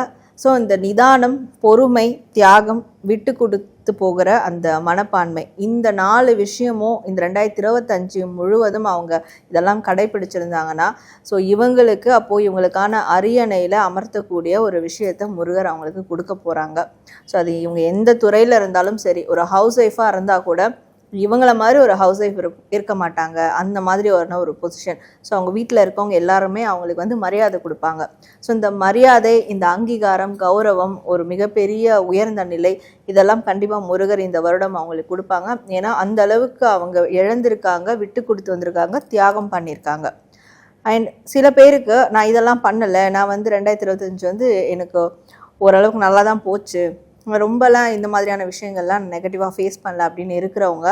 ஸோ இந்த நிதானம், பொறுமை, தியாகம், விட்டு கொடுத்து போகிற அந்த மனப்பான்மை, இந்த 4 விஷயமும் இந்த 2025 முழுவதும் அவங்க இதெல்லாம் கடைபிடிச்சிருந்தாங்கன்னா ஸோ இவங்களுக்கு அப்போது இவங்களுக்கான அரியணையில் அமர்த்தக்கூடிய ஒரு விஷயத்தை முருகர் அவங்களுக்கு கொடுக்க போகிறாங்க. ஸோ அது இவங்க எந்த துறையில் இருந்தாலும் சரி, ஒரு ஹவுஸ் ஒய்ஃபாக இருந்தால் கூட இவங்கள மாதிரி ஒரு ஹவுஸ் ஒய்ஃப் இருக்க மாட்டாங்க, அந்த மாதிரி ஒரு பொசிஷன். ஸோ அவங்க வீட்டில் இருக்கவங்க எல்லாருமே அவங்களுக்கு வந்து மரியாதை கொடுப்பாங்க. ஸோ இந்த மரியாதை, இந்த அங்கீகாரம், கௌரவம், ஒரு மிகப்பெரிய உயர்ந்த நிலை, இதெல்லாம் கண்டிப்பாக முருகர் இந்த வருடம் அவங்களுக்கு கொடுப்பாங்க. ஏன்னா அந்த அளவுக்கு அவங்க இழந்திருக்காங்க, விட்டு கொடுத்து வந்திருக்காங்க, தியாகம் பண்ணியிருக்காங்க. அண்ட் சில பேருக்கு நான் இதெல்லாம் பண்ணலை, நான் வந்து 2025 வந்து எனக்கு ஓரளவுக்கு நல்லா தான் போச்சு, ரொம்பலாம் இந்த மாதிரியான விஷயங்கள்லாம் நெகட்டிவாக ஃபேஸ் பண்ணல அப்படின்னு இருக்கிறவங்க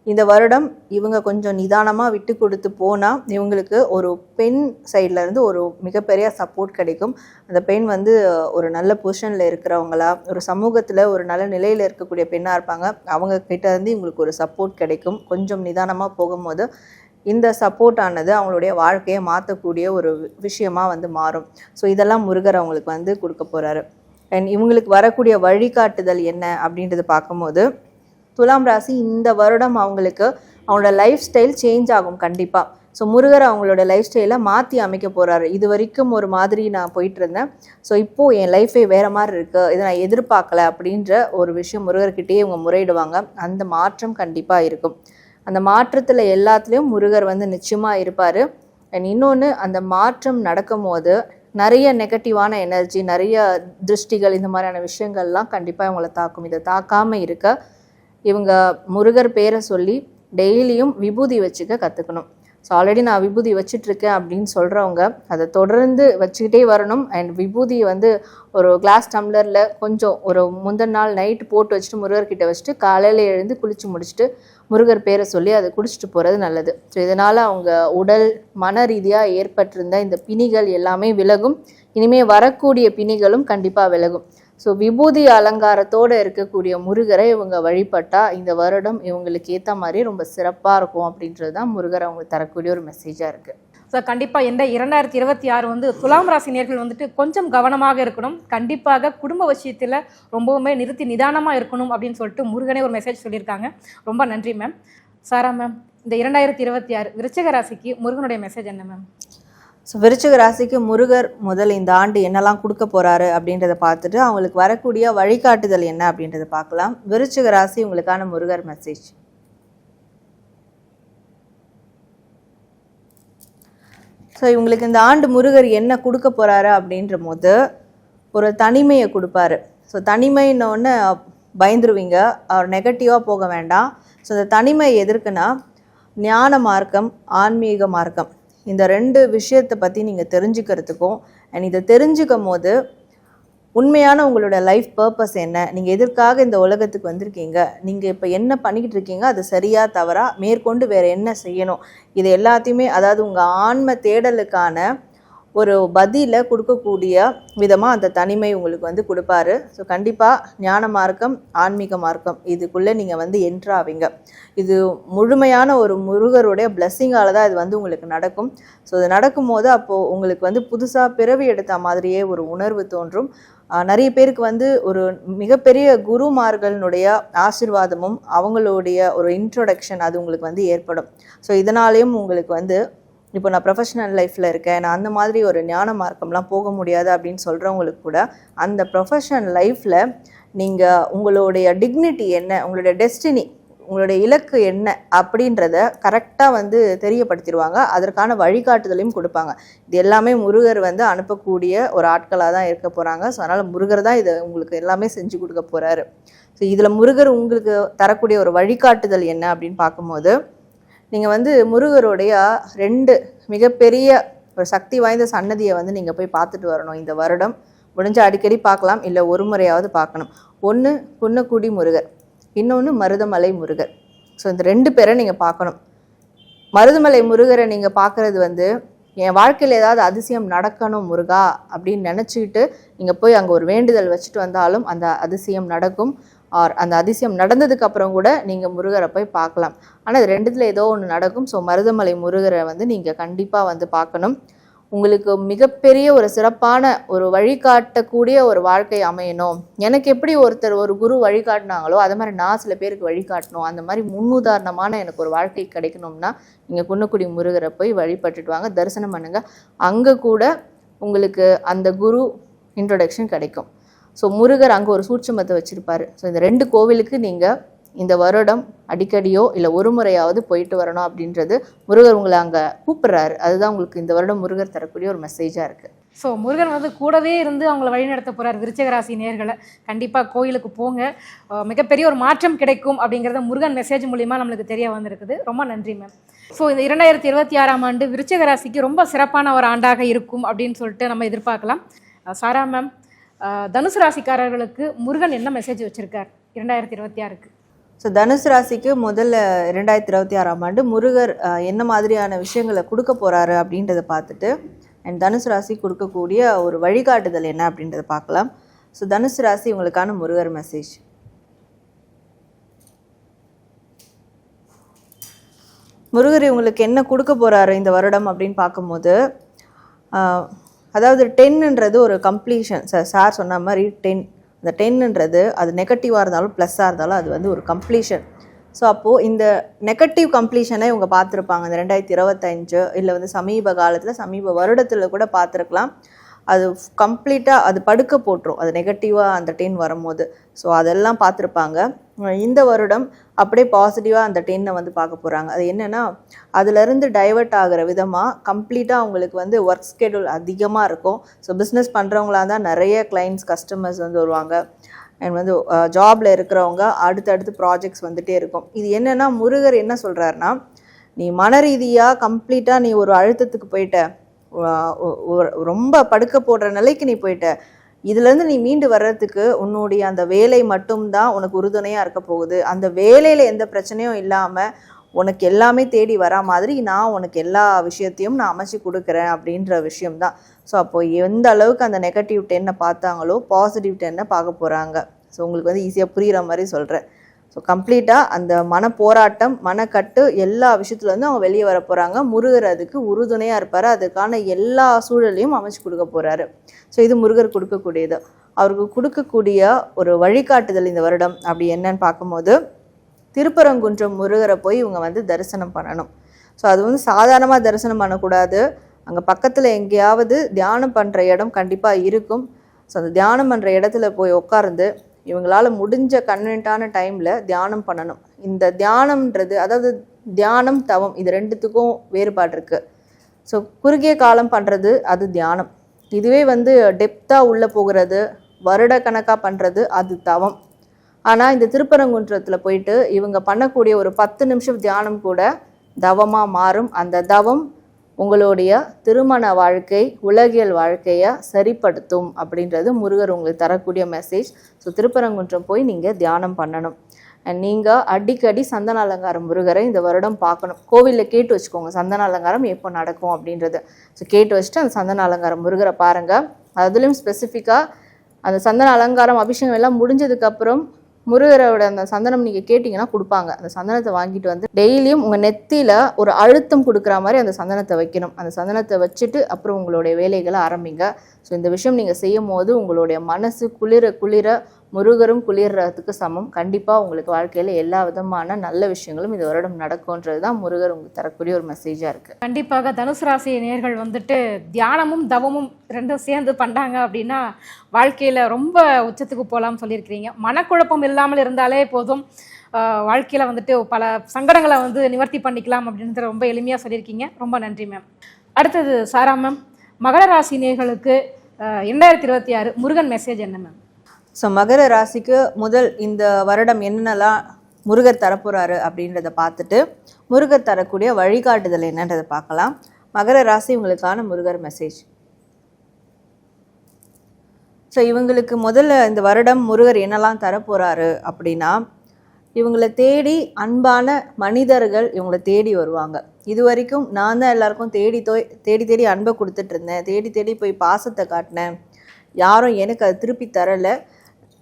இந்த வருடம் இவங்க கொஞ்சம் நிதானமாக விட்டு கொடுத்து போனால் இவங்களுக்கு ஒரு பெண் சைட்லேருந்து ஒரு மிகப்பெரிய சப்போர்ட் கிடைக்கும். அந்த பெண் வந்து ஒரு நல்ல பொசிஷனில் இருக்கிறவங்களா, ஒரு சமூகத்தில் ஒரு நல்ல நிலையில் இருக்கக்கூடிய பெண்ணாக இருப்பாங்க. அவங்க கிட்ட இருந்து இவங்களுக்கு ஒரு சப்போர்ட் கிடைக்கும். கொஞ்சம் நிதானமாக போகும்போது இந்த சப்போர்ட் ஆனது அவங்களுடைய வாழ்க்கையை மாற்றக்கூடிய ஒரு விஷயமாக வந்து மாறும். ஸோ இதெல்லாம் முருகர் அவங்களுக்கு வந்து கொடுக்க போகிறாரு. அண்ட் இவங்களுக்கு வரக்கூடிய வழிகாட்டுதல் என்ன அப்படின்றது பார்க்கும்போது, துலாம் ராசி இந்த வருடம் அவங்களுக்கு அவங்களோட லைஃப் ஸ்டைல் சேஞ்ச் ஆகும் கண்டிப்பாக. ஸோ முருகர் அவங்களோட லைஃப் ஸ்டைலை மாற்றி அமைக்க போகிறாரு. இது வரைக்கும் ஒரு மாதிரி நான் போயிட்டு இருந்தேன், ஸோ இப்போது என் லைஃபே வேறு மாதிரி இருக்குது, இதை நான் எதிர்பார்க்கல அப்படின்ற ஒரு விஷயம் முருகர்கிட்டயே இவங்க முறையிடுவாங்க. அந்த மாற்றம் கண்டிப்பாக இருக்கும். அந்த மாற்றத்தில் எல்லாத்துலேயும் முருகர் வந்து நிச்சயமாக இருப்பார். அண்ட் இன்னொன்று, அந்த மாற்றம் நடக்கும் போது நிறைய நெகட்டிவான எனர்ஜி, நிறைய திருஷ்டிகள், இந்த மாதிரியான விஷயங்கள்லாம் கண்டிப்பாக இவங்களை தாக்கும். இதை தாக்காமல் இருக்க இவங்க முருகர் பேரை சொல்லி டெய்லியும் விபூதி வச்சுக்க கற்றுக்கணும். ஸோ ஆல்ரெடி நான் விபூதி வச்சிட்ருக்கேன் அப்படின்னு சொல்கிறவங்க அதை தொடர்ந்து வச்சுக்கிட்டே வரணும். அண்ட் விபூதி வந்து ஒரு கிளாஸ் டம்ளரில் கொஞ்சம் ஒரு முந்தின நாள் நைட்டு போட்டு வச்சுட்டு முருகர்கிட்ட வச்சுட்டு காலையில் எழுந்து குளித்து முடிச்சுட்டு முருகர் பேரை சொல்லி அதை குடிச்சிட்டு போகிறது நல்லது. ஸோ இதனால் அவங்க உடல் மன ரீதியாக ஏற்பட்டிருந்த இந்த பிணிகள் எல்லாமே விலகும். இனிமேல் வரக்கூடிய பிணிகளும் கண்டிப்பாக விலகும். ஸோ விபூதி அலங்காரத்தோடு இருக்கக்கூடிய முருகரை இவங்க வழிபட்டால் இந்த வருடம் இவங்களுக்கு ஏற்ற மாதிரி ரொம்ப சிறப்பாக இருக்கும் அப்படின்றது தான் முருகர் அவங்க தரக்கூடிய ஒரு மெசேஜாக இருக்குது. ஸோ ஸோ கண்டிப்பாக இந்த 2026 வந்து துலாம் ராசி நேர்கள் வந்துட்டு கொஞ்சம் கவனமாக இருக்கணும். கண்டிப்பாக குடும்ப விஷயத்தில் ரொம்பவுமே நிறுத்தி நிதானமாக இருக்கணும் அப்படின்னு சொல்லிட்டு முருகனே ஒரு மெசேஜ் சொல்லியிருக்காங்க. ரொம்ப நன்றி மேம். சாரா மேம், இந்த 2026 விருச்சிக ராசிக்கு முருகனுடைய மெசேஜ் என்ன மேம்? ஸோ விருச்சிக ராசிக்கு முருகர் முதல் இந்த ஆண்டு என்னெல்லாம் கொடுக்க போகிறாரு அப்படின்றத பார்த்துட்டு அவங்களுக்கு வரக்கூடிய வழிகாட்டுதல் என்ன அப்படின்றத பார்க்கலாம். விருச்சிக ராசி உங்களுக்கான முருகர் மெசேஜ். ஸோ இவங்களுக்கு இந்த ஆண்டு முருகர் என்ன கொடுக்க போகிறாரு அப்படின்ற போது ஒரு தனிமையை கொடுப்பாரு. ஸோ தனிமைன்னொன்று பயந்துருவீங்க, அவர் நெகட்டிவாக போக வேண்டாம். ஸோ இந்த தனிமை எதற்குன்னா ஞான மார்க்கம், ஆன்மீக மார்க்கம், இந்த 2 விஷயத்தை பற்றி நீங்கள் தெரிஞ்சுக்கிறதுக்கும் அண்ட் இதை தெரிஞ்சுக்கும் போது உண்மையான உங்களோட லைஃப் பர்பஸ் என்ன, நீங்கள் எதற்காக இந்த உலகத்துக்கு வந்திருக்கீங்க, நீங்கள் இப்போ என்ன பண்ணிக்கிட்டு இருக்கீங்க, அது சரியா தவறா, மேற்கொண்டு வேறு என்ன செய்யணும், இது எல்லாத்தையுமே அதாவது உங்கள் ஆன்ம தேடலுக்கான ஒரு பதிலை கொடுக்கக்கூடிய விதமாக அந்த தனிமை உங்களுக்கு கொடுப்பாரு. ஸோ கண்டிப்பாக ஞான மார்க்கம், ஆன்மீக மார்க்கம் இதுக்குள்ளே நீங்கள் என்ட்ராவீங்க. இது முழுமையான ஒரு முருகருடைய பிளஸ்ஸிங்கால தான் இது உங்களுக்கு நடக்கும். ஸோ இது நடக்கும்போது அப்போது உங்களுக்கு புதுசாக பிறவி எடுத்த மாதிரியே ஒரு உணர்வு தோன்றும். நிறைய பேருக்கு ஒரு மிகப்பெரிய குருமார்களுடைய ஆசீர்வாதமும் அவங்களுடைய ஒரு இன்ட்ரோடக்ஷன் அது உங்களுக்கு ஏற்படும். ஸோ இதனாலேயும் உங்களுக்கு இப்போ நான் ப்ரொஃபஷனல் லைஃப்பில் இருக்கேன், நான் அந்த மாதிரி ஒரு ஞான மார்க்கம்லாம் போக முடியாது அப்படின்னு சொல்கிறவங்களுக்கு கூட அந்த ப்ரொஃபஷனல் லைஃப்பில் நீங்கள் உங்களுடைய டிக்னிட்டி என்ன, உங்களுடைய டெஸ்டினி, உங்களுடைய இலக்கு என்ன அப்படின்றத கரெக்டாக தெரியப்படுத்திடுவாங்க. அதற்கான வழிகாட்டுதலையும் கொடுப்பாங்க. இது எல்லாமே முருகர் அனுப்பக்கூடிய ஒரு ஆட்களாக தான் இருக்க போகிறாங்க. ஸோ அதனால் முருகர் தான் இதை உங்களுக்கு எல்லாமே செஞ்சு கொடுக்க போகிறாரு. ஸோ இதில் முருகர் உங்களுக்கு தரக்கூடிய ஒரு வழிகாட்டுதல் என்ன அப்படின்னு பார்க்கும்போது, நீங்கள் முருகருடைய 2 மிகப்பெரிய ஒரு சக்தி வாய்ந்த சன்னதியை நீங்கள் போய் பார்த்துட்டு வரணும். இந்த வருடம் முடிஞ்ச அடிக்கடி பார்க்கலாம், இல்லை ஒரு முறையாவது பார்க்கணும். ஒன்று குன்னக்குடி முருகர், இன்னொன்று மருதமலை முருகர். ஸோ இந்த 2 பேரை நீங்கள் பார்க்கணும். மருதமலை முருகரை நீங்கள் பார்க்குறது என் வாழ்க்கையில் ஏதாவது அதிசயம் நடக்கணும் முருகா அப்படின்னு நினச்சிக்கிட்டு நீங்கள் போய் அங்கே ஒரு வேண்டுதல் வச்சுட்டு வந்தாலும் அந்த அதிசயம் நடக்கும். அந்த அதிசயம் நடந்ததுக்கு அப்புறம் கூட நீங்கள் முருகரை போய் பார்க்கலாம். ஆனால் இது 2த்துல ஏதோ ஒன்று நடக்கும். ஸோ மருதமலை முருகரை நீங்கள் கண்டிப்பாக பார்க்கணும். உங்களுக்கு மிகப்பெரிய ஒரு சிறப்பான ஒரு வழிகாட்டக்கூடிய ஒரு வாழ்க்கை அமையணும். எனக்கு எப்படி ஒருத்தர் ஒரு குரு வழிகாட்டினாங்களோ அது மாதிரி நான் சில பேருக்கு வழிகாட்டணும், அந்த மாதிரி முன்னுதாரணமான எனக்கு ஒரு வாழ்க்கை கிடைக்கணும்னா நீங்கள் குன்னக்குடி முருகரை போய் வழிபட்டுட்டு வாங்க, தரிசனம் பண்ணுங்க. அங்கே கூட உங்களுக்கு அந்த குரு இன்ட்ரொடக்ஷன் கிடைக்கும். ஸோ முருகர் அங்கே ஒரு சூட்சுமத்தை வச்சுருப்பார். ஸோ இந்த 2 கோவிலுக்கு நீங்கள் இந்த வருடம் அடிக்கடியோ இல்லை ஒரு முறையாவது போயிட்டு வரணும் அப்படின்றது முருகர் உங்களை அங்கே கூப்பிட்றாரு. அதுதான் உங்களுக்கு இந்த வருடம் முருகர் தரக்கூடிய ஒரு மெசேஜாக இருக்குது. ஸோ முருகன் கூடவே இருந்து அவங்கள வழிநடத்த போகிறார். விருச்சிக ராசி நேயர்களை கண்டிப்பாக கோயிலுக்கு போங்க, மிகப்பெரிய ஒரு மாற்றம் கிடைக்கும் அப்படிங்கிறத முருகன் மெசேஜ் மூலிமா நம்மளுக்கு தெரிய வந்திருக்குது. ரொம்ப நன்றி மேம். ஸோ இந்த 2026 ஆண்டு விருச்சிக ராசிக்கு ரொம்ப சிறப்பான ஒரு ஆண்டாக இருக்கும் அப்படின்னு சொல்லிட்டு நம்ம எதிர்பார்க்கலாம். சாரா மேம், தனுசு ராசிக்காரர்களுக்கு முருகன் என்ன மெசேஜ் வச்சுருக்கார் 2026க்கு? ஸோ தனுசு ராசிக்கு முதல்ல 2026ஆம் ஆண்டு முருகர் என்ன மாதிரியான விஷயங்களை கொடுக்க போகிறாரு அப்படின்றத பார்த்துட்டு அண்ட் தனுசு ராசி கொடுக்கக்கூடிய ஒரு வழிகாட்டுதல் என்ன அப்படின்றத பார்க்கலாம். ஸோ தனுசு ராசி உங்களுக்கான முருகர் மெசேஜ். முருகர் உங்களுக்கு என்ன கொடுக்க போகிறாரு இந்த வருடம் அப்படின்னு பார்க்கும்போது, அதாவது 10ன்றது ஒரு கம்ப்ளீஷன். சார் சொன்ன மாதிரி 10, அந்த 10ன்றது அது நெகட்டிவாக இருந்தாலும் ப்ளஸ்ஸாக இருந்தாலும் அது ஒரு கம்ப்ளீஷன். ஸோ அப்போது இந்த நெகட்டிவ் கம்ப்ளீஷனை இவங்க பார்த்துருப்பாங்க இந்த 2025 இல்லை சமீப காலத்தில் சமீப வருடத்தில் கூட பார்த்துருக்கலாம். அது கம்ப்ளீட்டாக அது படுக்க போட்டுரும், அது நெகட்டிவாக அந்த 10 வரும்போது. ஸோ அதெல்லாம் பார்த்துருப்பாங்க. இந்த வருடம் அப்படியே பாசிட்டிவாக அந்த 10 பார்க்க போகிறாங்க. அது என்னென்னா, அதுலேருந்து டைவர்ட் ஆகிற விதமாக கம்ப்ளீட்டாக அவங்களுக்கு ஒர்க் ஸ்கெடியூல் அதிகமாக இருக்கும். ஸோ பிஸ்னஸ் பண்ணுறவங்களா தான் நிறைய கிளைண்ட்ஸ் கஸ்டமர்ஸ் வருவாங்க. அண்ட் ஜாபில் இருக்கிறவங்க அடுத்தடுத்து ப்ராஜெக்ட்ஸ் வந்துகிட்டே இருக்கும். இது என்னென்னா, முருகர் என்ன சொல்கிறாருன்னா, நீ மன ரீதியாக கம்ப்ளீட்டாக நீ ஒரு அழுத்தத்துக்கு போயிட்ட, ரொம்ப படுக்க போடுற நிலைக்கு நீ போயிட்ட, இதுலேருந்து நீ மீண்டு வர்றதுக்கு உன்னுடைய அந்த வேலை மட்டும்தான் உனக்கு உறுதுணையாக இருக்க போகுது. அந்த வேலையில் எந்த பிரச்சனையும் இல்லாமல் உனக்கு எல்லாமே தேடி வரா மாதிரி நான் உனக்கு எல்லா விஷயத்தையும் நான் அமைச்சு கொடுக்குறேன் அப்படின்ற விஷயம்தான். ஸோ அப்போது எந்த அளவுக்கு அந்த நெகட்டிவ் 10 பார்த்தாங்களோ பாசிட்டிவ் 10 பார்க்க போகிறாங்க. ஸோ உங்களுக்கு ஈஸியாக புரிகிற மாதிரி சொல்கிறேன். ஸோ கம்ப்ளீட்டாக அந்த மனப்போராட்டம் மனக்கட்டு எல்லா விஷயத்துலேருந்து அவங்க வெளியே வர போகிறாங்க. முருகர் அதுக்கு உறுதுணையாக இருப்பார். அதுக்கான எல்லா சூழலையும் அமைச்சு கொடுக்க போகிறாரு. ஸோ இது முருகர் கொடுக்கக்கூடியது. அவருக்கு கொடுக்கக்கூடிய ஒரு வழிகாட்டுதல் இந்த வருடம் அப்படி என்னன்னு பார்க்கும்போது, திருப்பரங்குன்றம் முருகரை போய் இவங்க வந்து தரிசனம் பண்ணணும். ஸோ அது வந்து சாதாரணமாக தரிசனம் பண்ணக்கூடாது. அங்கே பக்கத்தில் எங்கேயாவது தியானம் பண்ணுற இடம் கண்டிப்பாக இருக்கும். ஸோ அந்த தியானம் பண்ணுற இடத்துல போய் உட்கார்ந்து இவங்களால் முடிஞ்ச கன்வீனியன்ட்டான டைமில் தியானம் பண்ணணும். இந்த தியானம்ன்றது, அதாவது தியானம் தவம், இது ரெண்டுத்துக்கும் வேறுபாடு இருக்குது. ஸோ குறுகிய காலம் பண்ணுறது அது தியானம். இதுவே வந்து டெப்த்தாக உள்ளே போகிறது, வருட கணக்காக பண்ணுறது அது தவம். ஆனால் இந்த திருப்பரங்குன்றத்தில் போயிட்டு இவங்க பண்ணக்கூடிய ஒரு 10 நிமிஷம் தியானம் கூட தவமாக மாறும். அந்த தவம் உங்களுடைய திருமண வாழ்க்கை, உலகியல் வாழ்க்கையை சரிப்படுத்தும் அப்படின்றது முருகர் உங்களுக்கு தரக்கூடிய மெசேஜ். ஸோ திருப்பரங்குன்றம் போய் நீங்கள் தியானம் பண்ணணும். அண்ட் நீங்கள் அடிக்கடி சந்தன அலங்காரம் முருகரை இந்த வருடம் பார்க்கணும். கோவிலில் கேட்டு வச்சுக்கோங்க சந்தன அலங்காரம் எப்போ நடக்கும் அப்படின்றது. ஸோ கேட்டு வச்சுட்டு அந்த சந்தன அலங்காரம் முருகரை பாருங்கள். அதுலேயும் ஸ்பெசிஃபிக்காக அந்த சந்தன அலங்காரம் அபிஷேகம் எல்லாம் முடிஞ்சதுக்கப்புறம் முருகரோட அந்த சந்தனம் நீங்கள் கேட்டிங்கன்னா கொடுப்பாங்க. அந்த சந்தனத்தை வாங்கிட்டு வந்து டெய்லியும் உங்கள் நெத்தியில் ஒரு அழுத்தம் கொடுக்குற மாதிரி அந்த சந்தனத்தை வைக்கணும். அந்த சந்தனத்தை வச்சுட்டு அப்புறம் உங்களுடைய வேலைகளை ஆரம்பிங்க. ஸோ இந்த விஷயம் நீங்கள் செய்யும் போது உங்களுடைய மனசு குளிர குளிர முருகரும் குளிர்றதுக்கு சமம். கண்டிப்பாக உங்களுக்கு வாழ்க்கையில் எல்லா விதமான நல்ல விஷயங்களும் இந்த வருடம் நடக்கும்ன்றது தான் முருகர் உங்களுக்கு தரக்கூடிய ஒரு மெசேஜாக இருக்குது. கண்டிப்பாக தனுசு ராசி நேயர்கள் வந்துட்டு தியானமும் தவமும் ரெண்டும் சேர்ந்து பண்ணாங்க அப்படின்னா வாழ்க்கையில் ரொம்ப உச்சத்துக்கு போகலாம்னு சொல்லியிருக்கிறீங்க. மனக்குழப்பம் இல்லாமல் இருந்தாலே போதும், வாழ்க்கையில் வந்துட்டு பல சங்கடங்களை வந்து நிவர்த்தி பண்ணிக்கலாம் அப்படின்றத ரொம்ப எளிமையாக சொல்லியிருக்கீங்க. ரொம்ப நன்றி மேம். அடுத்தது சாரா மேம், மகர ராசி நேயர்களுக்கு 2026 முருகன் மெசேஜ் என்ன மேம்? ஸோ மகர ராசிக்கு முதல் இந்த வருடம் என்னென்னலாம் முருகர் தரப்போகிறாரு அப்படின்றத பார்த்துட்டு முருகர் தரக்கூடிய வழிகாட்டுதல் என்னன்றதை பார்க்கலாம். மகர ராசி உங்களுக்கான முருகர் மெசேஜ். ஸோ இவங்களுக்கு முதல்ல இந்த வருடம் முருகர் என்னெல்லாம் தரப்போகிறாரு அப்படின்னா, இவங்களை தேடி அன்பான மனிதர்கள் இவங்களை தேடி வருவாங்க. இது வரைக்கும் நான் தான் எல்லாருக்கும் தேடி அன்பை கொடுத்துட்டு இருந்தேன், தேடி போய் பாசத்தை காட்டினேன், யாரும் எனக்கு அது திருப்பி தரலை,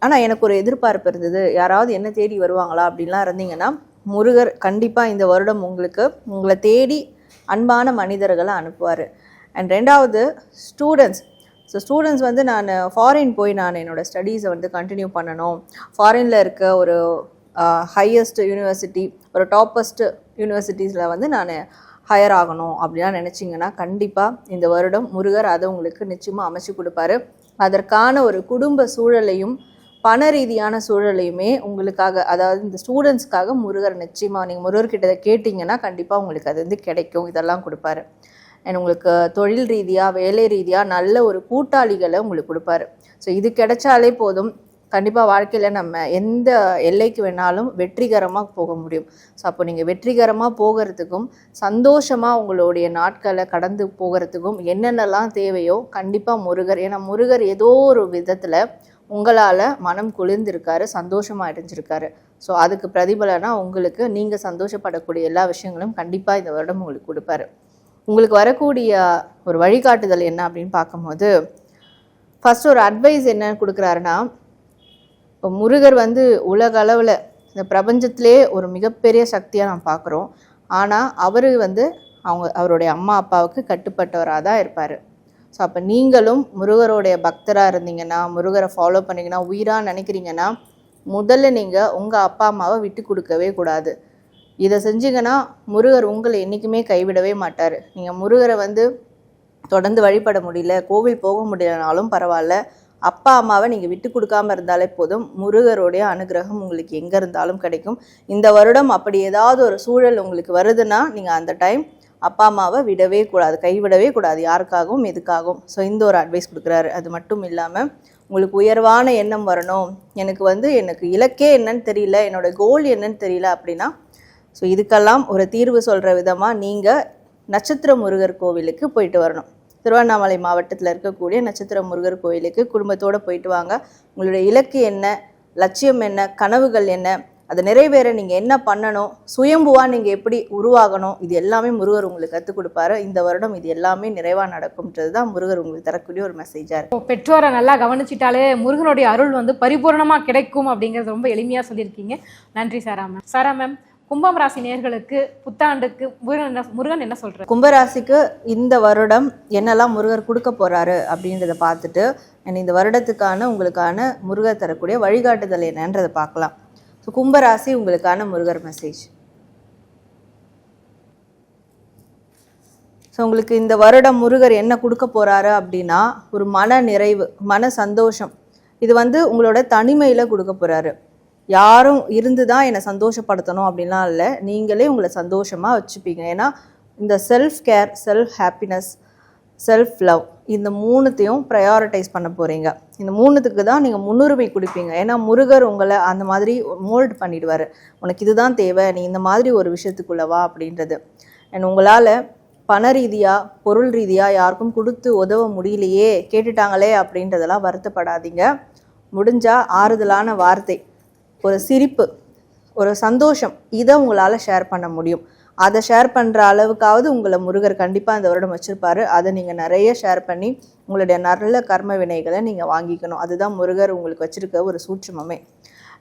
ஆனால் எனக்கு ஒரு எதிர்பார்ப்பு இருந்தது, யாராவது என்ன தேடி வருவாங்களா அப்படின்லாம் இருந்தீங்கன்னா முருகர் கண்டிப்பாக இந்த வருடம் உங்களை தேடி அன்பான மனிதர்களை அனுப்புவார். அண்ட் ரெண்டாவது ஸ்டூடெண்ட்ஸ். ஸோ ஸ்டூடெண்ட்ஸ் வந்து நான் ஃபாரின் போய் நான் என்னோடய ஸ்டடீஸை வந்து கண்டினியூ பண்ணணும், ஃபாரினில் இருக்க ஒரு ஹையஸ்ட் யூனிவர்சிட்டி, ஒரு டாப்பஸ்ட் யூனிவர்சிட்டிஸில் வந்து நான் ஹையர் ஆகணும் அப்படிலாம் நினச்சிங்கன்னா கண்டிப்பாக இந்த வருடம் முருகர் அதை உங்களுக்கு நிச்சயமாக அமைச்சு கொடுப்பாரு. அதற்கான ஒரு குடும்ப சூழலையும் பண ரீதியான சூழலையுமே உங்களுக்காக, அதாவது இந்த ஸ்டூடெண்ட்ஸ்க்காக முருகர் நிச்சயமாக நீங்கள் முருகர்கிட்ட கேட்டிங்கன்னா கண்டிப்பாக உங்களுக்கு அது வந்து கிடைக்கும், இதெல்லாம் கொடுப்பாரு. அண்ட் உங்களுக்கு தொழில் ரீதியாக வேலை ரீதியாக நல்ல ஒரு கூட்டாளிகளை உங்களுக்கு கொடுப்பாரு. ஸோ இது கிடைச்சாலே போதும், கண்டிப்பாக வாழ்க்கையில் நம்ம எந்த எல்லைக்கு வேணாலும் வெற்றிகரமாக போக முடியும். ஸோ அப்போ நீங்கள் வெற்றிகரமாக போகிறதுக்கும் சந்தோஷமாக உங்களுடைய நாட்களை கடந்து போகிறதுக்கும் என்னென்னலாம் தேவையோ கண்டிப்பாக முருகர், ஏன்னா முருகர் ஏதோ ஒரு விதத்தில் உங்களால் மனம் குளிர்ந்திருக்காரு, சந்தோஷமாக அடைஞ்சிருக்காரு. ஸோ அதுக்கு பிரதிபலனாக உங்களுக்கு நீங்கள் சந்தோஷப்படக்கூடிய எல்லா விஷயங்களும் கண்டிப்பாக இந்த வருடம் உங்களுக்கு கொடுப்பாரு. உங்களுக்கு வரக்கூடிய ஒரு வழிகாட்டுதல் என்ன அப்படின்னு பார்க்கும்போது, ஃபஸ்ட் ஒரு அட்வைஸ் என்ன கொடுக்குறாருன்னா, இப்போ முருகர் வந்து உலக அளவில் இந்த பிரபஞ்சத்திலே ஒரு மிகப்பெரிய சக்தியாக நாம் பார்க்குறோம். ஆனால் அவர் வந்து அவருடைய அம்மா அப்பாவுக்கு கட்டுப்பட்டவராக தான் இருப்பார். ஸோ அப்போ நீங்களும் முருகருடைய பக்தராக இருந்தீங்கன்னா, முருகரை ஃபாலோ பண்ணிங்கன்னா, உயிராக நினைக்கிறீங்கன்னா, முதல்ல நீங்கள் உங்கள் அப்பா அம்மாவை விட்டு கொடுக்கவே கூடாது. இதை செஞ்சீங்கன்னா முருகர் உங்களை என்றைக்குமே கைவிடவே மாட்டார். நீங்கள் முருகரை வந்து தொடர்ந்து வழிபட முடியல, கோவில் போக முடியலனாலும் பரவாயில்ல, அப்பா அம்மாவை நீங்கள் விட்டு கொடுக்காமல் இருந்தாலே போதும், முருகருடைய அனுகிரகம் உங்களுக்கு எங்கே இருந்தாலும் கிடைக்கும். இந்த வருடம் அப்படி ஏதாவது ஒரு சூழல் உங்களுக்கு வருதுன்னா நீங்கள் அந்த டைம் அப்பா அம்மாவை விடவே கூடாது, கைவிடவே கூடாது, யாருக்காகவும் எதுக்காகவும். ஸோ இந்த ஒரு அட்வைஸ் கொடுக்குறாரு. அது மட்டும் இல்லாமல் உங்களுக்கு உயர்வான எண்ணம் வரணும், எனக்கு இலக்கே என்னன்னு தெரியல, என்னோடய கோல் என்னன்னு தெரியல அப்படின்னா, ஸோ இதுக்கெல்லாம் ஒரு தீர்வு சொல்கிற விதமாக நீங்கள் நட்சத்திர முருகர் கோவிலுக்கு போயிட்டு வரணும். திருவண்ணாமலை மாவட்டத்தில் இருக்கக்கூடிய நட்சத்திர முருகர் கோவிலுக்கு குடும்பத்தோடு போயிட்டு வாங்க. உங்களுடைய இலக்கு என்ன, லட்சியம் என்ன, கனவுகள் என்ன, அதை நிறைவேற நீங்கள் என்ன பண்ணணும், சுயம்புவாக நீங்கள் எப்படி உருவாகணும், இது எல்லாமே முருகர் உங்களுக்கு கற்றுக் கொடுப்பாரு. இந்த வருடம் இது எல்லாமே நிறைவாக நடக்கும்ன்றது தான் முருகர் உங்களுக்கு தரக்கூடிய ஒரு மெசேஜாக இருக்குது. பெற்றோரை நல்லா கவனிச்சிட்டாலே முருகனுடைய அருள் வந்து பரிபூர்ணமாக கிடைக்கும் அப்படிங்கிறது ரொம்ப எளிமையாக சொல்லியிருக்கீங்க. நன்றி சாரா மேம். சாரா மேம், கும்பம் ராசி நேயர்களுக்கு புத்தாண்டுக்கு முருகன் என்ன சொல்றாரு? கும்பராசிக்கு இந்த வருடம் என்னெல்லாம் முருகர் கொடுக்க போறாரு அப்படின்றத பார்த்துட்டு இந்த வருடத்துக்கான உங்களுக்கான முருகர் தரக்கூடிய வழிகாட்டுதல் என்னன்றதை பார்க்கலாம். ஸோ கும்பராசி உங்களுக்கான முருகர் மெசேஜ். ஸோ உங்களுக்கு இந்த வருடம் முருகர் என்ன கொடுக்க போறாரு அப்படின்னா ஒரு மன நிறைவு, மன சந்தோஷம். இது வந்து உங்களோட தனிமையில் கொடுக்க போறாரு. யாரும் இருந்து தான் என்னை சந்தோஷப்படுத்தணும் அப்படின்லாம் இல்லை, நீங்களே உங்களை சந்தோஷமாக வச்சுப்பீங்க. ஏன்னா இந்த self care, self happiness, self love இந்த மூணுத்தையும் ப்ரையாரிட்டைஸ் பண்ண போகிறீங்க. இந்த மூணுத்துக்கு தான் நீங்கள் முன்னுரிமை கொடுப்பீங்க. ஏன்னா முருகர் உங்களை அந்த மாதிரி மோல்ட் பண்ணிடுவார். உனக்கு இதுதான் தேவை, நீ இந்த மாதிரி ஒரு விஷயத்துக்குள்ள வா அப்படின்றது. அண்ட் உங்களால் பண ரீதியாக, பொருள் ரீதியாக யாருக்கும் கொடுத்து உதவ முடியலையே, கேட்டுட்டாங்களே அப்படின்றதெல்லாம் வருத்தப்படாதீங்க. முடிஞ்சால் ஆறுதலான வார்த்தை, ஒரு சிரிப்பு, ஒரு சந்தோஷம், இதை உங்களால் ஷேர் பண்ண முடியும். அதை ஷேர் பண்ணுற அளவுக்காவது உங்களை முருகர் கண்டிப்பாக இந்த வருடம் வச்சுருப்பாரு. அதை நீங்கள் நிறைய ஷேர் பண்ணி உங்களுடைய நல்ல கர்ம வினைகளை நீங்கள் வாங்கிக்கணும். அதுதான் முருகர் உங்களுக்கு வச்சுருக்க ஒரு சூட்சுமமே.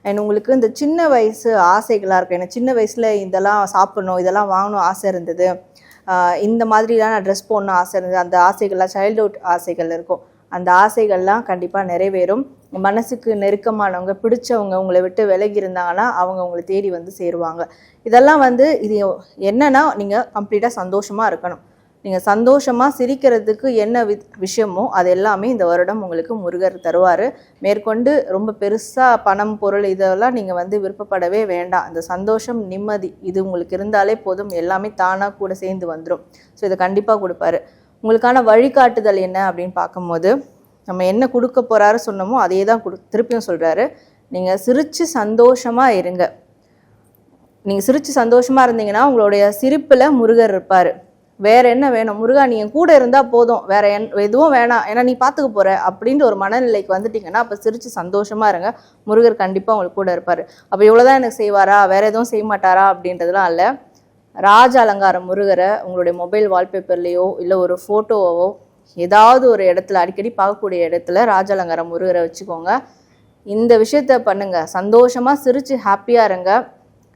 அண்ட் உங்களுக்கு இந்த சின்ன வயசு ஆசைகளாக இருக்கும். எனக்கு சின்ன வயசில் இதெல்லாம் சாப்பிடணும், இதெல்லாம் வாங்கணும் ஆசை இருந்தது, இந்த மாதிரிலாம் நான் ட்ரெஸ் போடணும் ஆசை இருந்தது, அந்த ஆசைகள்லாம் சைல்டுஹுட் ஆசைகள் இருக்கும். அந்த ஆசைகள்லாம் கண்டிப்பாக நிறைவேறும். மனசுக்கு நெருக்கமானவங்க, பிடிச்சவங்க உங்களை விட்டு விலகி இருந்தாங்கன்னா அவங்க உங்களை தேடி வந்து சேருவாங்க. இதெல்லாம் வந்து இது என்னன்னா நீங்கள் கம்ப்ளீட்டாக சந்தோஷமாக இருக்கணும். நீங்கள் சந்தோஷமாக சிரிக்கிறதுக்கு என்ன விஷயமோ அது எல்லாமே இந்த வருடம் உங்களுக்கு முருகர் தருவார். மேற்கொண்டு ரொம்ப பெருசாக பணம், பொருள் இதெல்லாம் நீங்கள் வந்து விருப்பப்படவே வேண்டாம். இந்த சந்தோஷம், நிம்மதி இது உங்களுக்கு இருந்தாலே போதும், எல்லாமே தானாக கூட சேர்ந்து வந்துடும். ஸோ இதை கண்டிப்பாக கொடுப்பாரு. உங்களுக்கான வழிகாட்டுதல் என்ன அப்படின்னு பார்க்கும்போது, நம்ம என்ன கொடுக்க போகிறாரு சொன்னோமோ அதே தான் திருப்பியும் சொல்கிறாரு. நீங்கள் சிரித்து சந்தோஷமாக இருங்க. நீங்கள் சிரித்து சந்தோஷமாக இருந்தீங்கன்னா உங்களுடைய சிரிப்பில் முருகர் இருப்பார். வேறு என்ன வேணும், முருகா நீ என் கூட இருந்தால் போதும், வேறு எதுவும் வேணாம், ஏன்னா நீ பார்த்துக்க போகிற அப்படின்ற ஒரு மனநிலைக்கு வந்துட்டிங்கன்னா அப்போ சிரித்து சந்தோஷமாக இருங்க. முருகர் கண்டிப்பாக உங்களுக்கு கூட இருப்பார். அப்போ இவ்வளோதான் எனக்கு செய்வாரா, வேறு எதுவும் செய்ய மாட்டாரா அப்படின்றதுலாம் இல்லை. ராஜ அலங்காரம் முருகரை உங்களுடைய மொபைல் வால்பேப்பர்லேயோ இல்லை ஒரு ஃபோட்டோவோ ஏதாவது ஒரு இடத்துல அடிக்கடி பார்க்கக்கூடிய இடத்துல ராஜ அலங்காரம் முருகரை வச்சுக்கோங்க. இந்த விஷயத்த பண்ணுங்கள். சந்தோஷமாக சிரித்து ஹாப்பியாக இருங்க.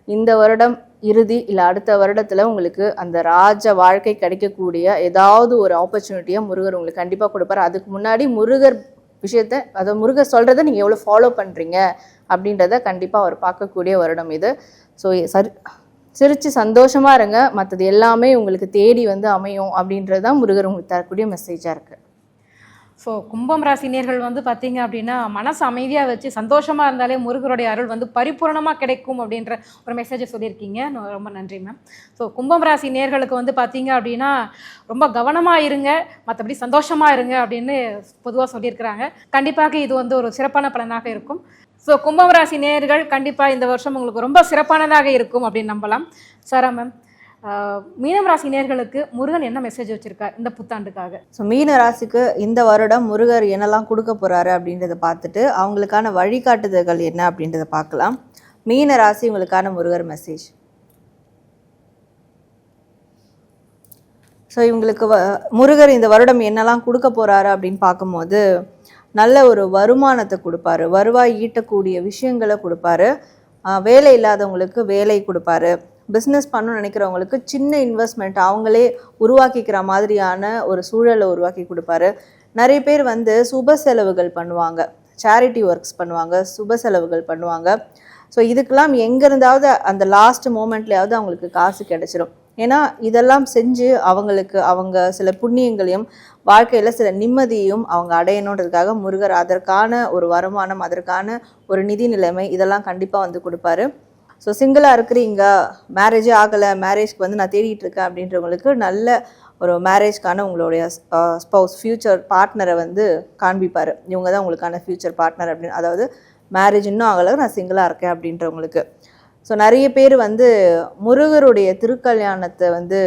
இந்த வருடம் இறுதி இல்லை அடுத்த வருடத்தில் உங்களுக்கு அந்த ராஜ வாழ்க்கை கிடைக்கக்கூடிய ஏதாவது ஒரு ஆப்பர்ச்சுனிட்டியை முருகர் உங்களுக்கு கண்டிப்பாக கொடுப்பார். அதுக்கு முன்னாடி முருகர் விஷயத்த, அதை முருகர் சொல்கிறத நீங்கள் எவ்வளோ ஃபாலோ பண்ணுறீங்க அப்படின்றத கண்டிப்பாக அவர் பார்க்கக்கூடிய வருடம் இது. ஸோ சிரித்து சந்தோஷமாக இருங்க, மற்றது எல்லாமே உங்களுக்கு தேடி வந்து அமையும் அப்படின்றது தான் முருகர் உங்களுக்கு தரக்கூடிய மெசேஜாக இருக்குது. ஸோ கும்பம் ராசினியர்கள் வந்து பார்த்தீங்க அப்படின்னா மனசு அமைதியாக வச்சு சந்தோஷமாக இருந்தாலே முருகருடைய அருள் வந்து பரிபூர்ணமாக கிடைக்கும் அப்படின்ற ஒரு மெசேஜை சொல்லியிருக்கீங்க. ரொம்ப நன்றி மேம். ஸோ கும்பம் ராசி நேர்களுக்கு வந்து பார்த்தீங்க அப்படின்னா ரொம்ப கவனமாக இருங்க, மற்றபடி சந்தோஷமாக இருங்க அப்படின்னு பொதுவாக சொல்லியிருக்கிறாங்க. கண்டிப்பாக இது வந்து ஒரு சிறப்பான பலனாக இருக்கும். ஸோ கும்பம் ராசி நேயர்கள் கண்டிப்பாக இந்த வருஷம் உங்களுக்கு ரொம்ப சிறப்பானதாக இருக்கும் அப்படின்னு நம்பலாம். சாரா மேம், மீனம் ராசி நேயர்களுக்கு முருகன் என்ன மெசேஜ் வச்சிருக்கார் இந்த புத்தாண்டுக்காக? ஸோ மீன ராசிக்கு இந்த வருடம் முருகர் என்னெல்லாம் கொடுக்க போகிறாரு அப்படின்றத பார்த்துட்டு அவங்களுக்கான வழிகாட்டுதல்கள் என்ன அப்படின்றத பார்க்கலாம். மீன ராசி உங்களுக்கான முருகர் மெசேஜ். ஸோ இவங்களுக்கு முருகர் இந்த வருடம் என்னெல்லாம் கொடுக்க போகிறாரு அப்படின்னு பார்க்கும்போது நல்ல ஒரு வருமானத்தை கொடுப்பாரு, வருவாய் ஈட்டக்கூடிய விஷயங்களை கொடுப்பாரு, வேலை இல்லாதவங்களுக்கு வேலை கொடுப்பாரு, பிஸ்னஸ் பண்ணணும்னு நினைக்கிறவங்களுக்கு சின்ன இன்வெஸ்ட்மெண்ட் அவங்களே உருவாக்கிக்கிற மாதிரியான ஒரு சூழலை உருவாக்கி கொடுப்பாரு. நிறைய பேர் வந்து சுப செலவுகள் பண்ணுவாங்க, சேரிட்டி ஒர்க்ஸ் பண்ணுவாங்க, சுப செலவுகள் பண்ணுவாங்க. ஸோ இதுக்கெல்லாம் எங்கேருந்தாவது அந்த லாஸ்ட் மூமெண்ட்லையாவது அவங்களுக்கு காசு கிடைச்சிடும். ஏன்னா இதெல்லாம் செஞ்சு அவங்களுக்கு அவங்க சில புண்ணியங்களையும் வாழ்க்கையில் சில நிம்மதியையும் அவங்க அடையணுன்றதுக்காக முருகர் அதற்கான ஒரு வருமானம், அதற்கான ஒரு நிதி நிலைமை இதெல்லாம் கண்டிப்பாக வந்து கொடுப்பாரு. ஸோ சிங்கிளாக இருக்கிறீங்க, மேரேஜே ஆகலை, மேரேஜ்க்கு வந்து நான் தேடிட்டு இருக்கேன் அப்படின்றவங்களுக்கு நல்ல ஒரு மேரேஜ்க்கான உங்களுடைய ஸ்பௌஸ், ஃப்யூச்சர் பார்ட்னரை வந்து காண்பிப்பார். இவங்க தான் உங்களுக்கான ஃப்யூச்சர் பார்ட்னர் அப்படின்னு, அதாவது மேரேஜ் இன்னும் ஆகலை, நான் சிங்கிளாக இருக்கேன் அப்படின்றவங்களுக்கு. ஸோ நிறைய பேர் வந்து முருகருடைய திருக்கல்யாணத்தை வந்து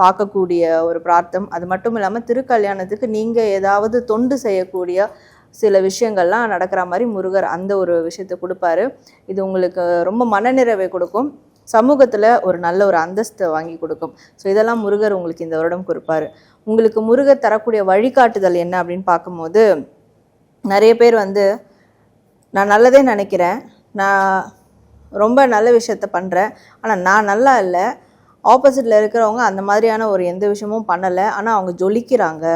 பார்க்கக்கூடிய ஒரு பிரார்த்தம். அது மட்டும் இல்லாமல் திருக்கல்யாணத்துக்கு நீங்கள் ஏதாவது தொண்டு செய்யக்கூடிய சில விஷயங்கள்லாம் நடக்கிற மாதிரி முருகர் அந்த ஒரு விஷயத்தை கொடுப்பாரு. இது உங்களுக்கு ரொம்ப மனநிறைவை கொடுக்கும், சமூகத்தில் ஒரு நல்ல ஒரு அந்தஸ்தை வாங்கி கொடுக்கும். ஸோ இதெல்லாம் முருகர் உங்களுக்கு இந்த வருடம் கொடுப்பாரு. உங்களுக்கு முருகர் தரக்கூடிய வழிகாட்டுதல் என்ன அப்படின்னு பார்க்கும்போது, நிறைய பேர் வந்து நான் நல்லதே நினைக்கிறேன், நான் ரொம்ப நல்ல விஷயத்த பண்ணுறேன், ஆனால் நான் நல்லா இல்லை, ஆப்போசிட்டில் இருக்கிறவங்க அந்த மாதிரியான ஒரு எந்த விஷயமும் பண்ணலை, ஆனால் அவங்க ஜொலிக்கிறாங்க.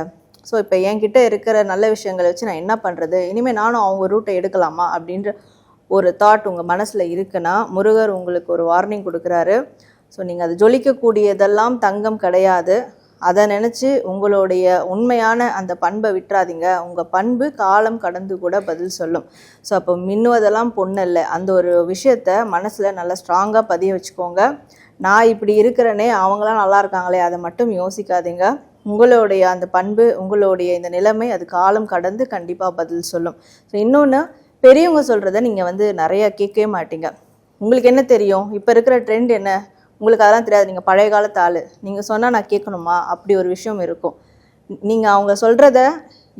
ஸோ இப்போ என்கிட்ட இருக்கிற நல்ல விஷயங்களை வச்சு நான் என்ன பண்ணுறது, இனிமேல் நானும் அவங்க ரூட்டை எடுக்கலாமா அப்படின்ற ஒரு தாட் உங்கள் மனசில் இருக்குன்னா முருகர் உங்களுக்கு ஒரு வார்னிங் கொடுக்குறாரு. ஸோ நீங்கள் அது ஜொலிக்கக்கூடியதெல்லாம் தங்கம் கிடையாது, அதை நினச்சி உங்களுடைய உண்மையான அந்த பண்பை விட்டுறாதீங்க. உங்கள் பண்பு காலம் கடந்து கூட பதில் சொல்லும். ஸோ அப்போ மின்னுவதெல்லாம் பொண்ணு இல்லை, அந்த ஒரு விஷயத்த மனசில் நல்லா ஸ்ட்ராங்காக பதிய வச்சுக்கோங்க. நான் இப்படி இருக்கிறேனே, அவங்களாம் நல்லா இருக்காங்களே, அதை மட்டும் யோசிக்காதீங்க. உங்களுடைய அந்த பண்பு, உங்களுடைய இந்த நிலைமை அது காலம் கடந்து கண்டிப்பாக பதில் சொல்லும். ஸோ இன்னொன்று, பெரியவங்க சொல்கிறத நீங்கள் வந்து நிறையா கேட்கவே மாட்டீங்க. உங்களுக்கு என்ன தெரியும், இப்போ இருக்கிற ட்ரெண்ட் என்ன, உங்களுக்கு அதெல்லாம் தெரியாது, நீங்கள் பழைய காலத்து ஆள், நீங்கள் சொன்னால் நான் கேட்கணுமா, அப்படி ஒரு விஷயம் இருக்கும். நீங்கள் அவங்க சொல்கிறத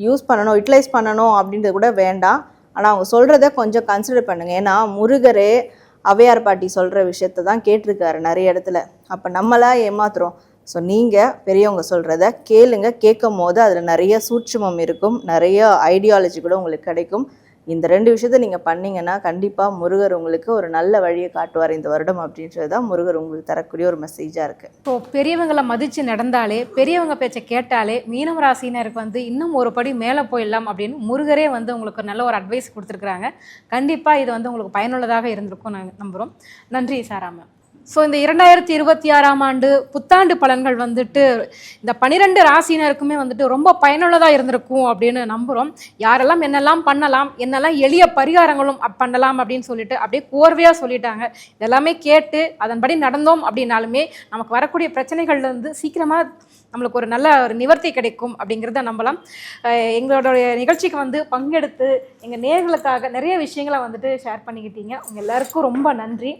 யூஸ் பண்ணணும், யூட்டிலைஸ் பண்ணணும் அப்படின்றது கூட வேண்டாம், ஆனால் அவங்க சொல்கிறத கொஞ்சம் கன்சிடர் பண்ணுங்கள். ஏன்னா முருகரே அவையார் பாட்டி சொல்கிற விஷயத்த தான் கேட்டிருக்காரு நிறைய இடத்துல. அப்போ நம்மளாம் ஏமாத்துறோம். ஸோ நீங்கள் பெரியவங்க சொல்கிறத கேளுங்க, கேட்கும் போது அதில் நிறைய சூட்சுமம் இருக்கும், நிறைய ஐடியாலஜி கூட உங்களுக்கு கிடைக்கும். இந்த 2 விஷயத்தை நீங்கள் பண்ணிங்கன்னா கண்டிப்பாக முருகர் உங்களுக்கு ஒரு நல்ல வழியை காட்டுவார் இந்த வருடம் அப்படின்றது தான் முருகர் உங்களுக்கு தரக்கூடிய ஒரு மெசேஜாக இருக்குது. ஸோ பெரியவங்களை மதித்து நடந்தாலே, பெரியவங்க பேச்சை கேட்டாலே மீனம் ராசினருக்கு வந்து இன்னும் ஒரு படி மேலே போயிடலாம் அப்படின்னு முருகரே வந்து உங்களுக்கு நல்ல ஒரு அட்வைஸ் கொடுத்துருக்குறாங்க. கண்டிப்பாக இது வந்து உங்களுக்கு பயனுள்ளதாக இருந்திருக்கும் நாங்கள் நம்புகிறோம். நன்றி சாரா மேம். ஸோ இந்த 2026ஆம் ஆண்டு புத்தாண்டு பலன்கள் வந்துட்டு இந்த 12 ராசினருக்குமே வந்துட்டு ரொம்ப பயனுள்ளதாக இருந்திருக்கும் அப்படின்னு நம்புகிறோம். யாரெல்லாம் என்னெல்லாம் பண்ணலாம், என்னெல்லாம் எளிய பரிகாரங்களும் பண்ணலாம் அப்படின்னு சொல்லிட்டு அப்படியே கோர்வையாக சொல்லிட்டாங்க. இதெல்லாமே கேட்டு அதன்படி நடந்தோம் அப்படின்னாலுமே நமக்கு வரக்கூடிய பிரச்சனைகள்லேருந்து சீக்கிரமாக நம்மளுக்கு ஒரு நல்ல ஒரு நிவர்த்தி கிடைக்கும் அப்படிங்கிறத நம்பலாம். எங்களுடைய நிகழ்ச்சிக்கு வந்து பங்கெடுத்து எங்கள் நேயர்களுக்காக நிறைய விஷயங்களை வந்துட்டு ஷேர் பண்ணிக்கிட்டீங்க. உங்கள் எல்லாருக்கும் ரொம்ப நன்றி.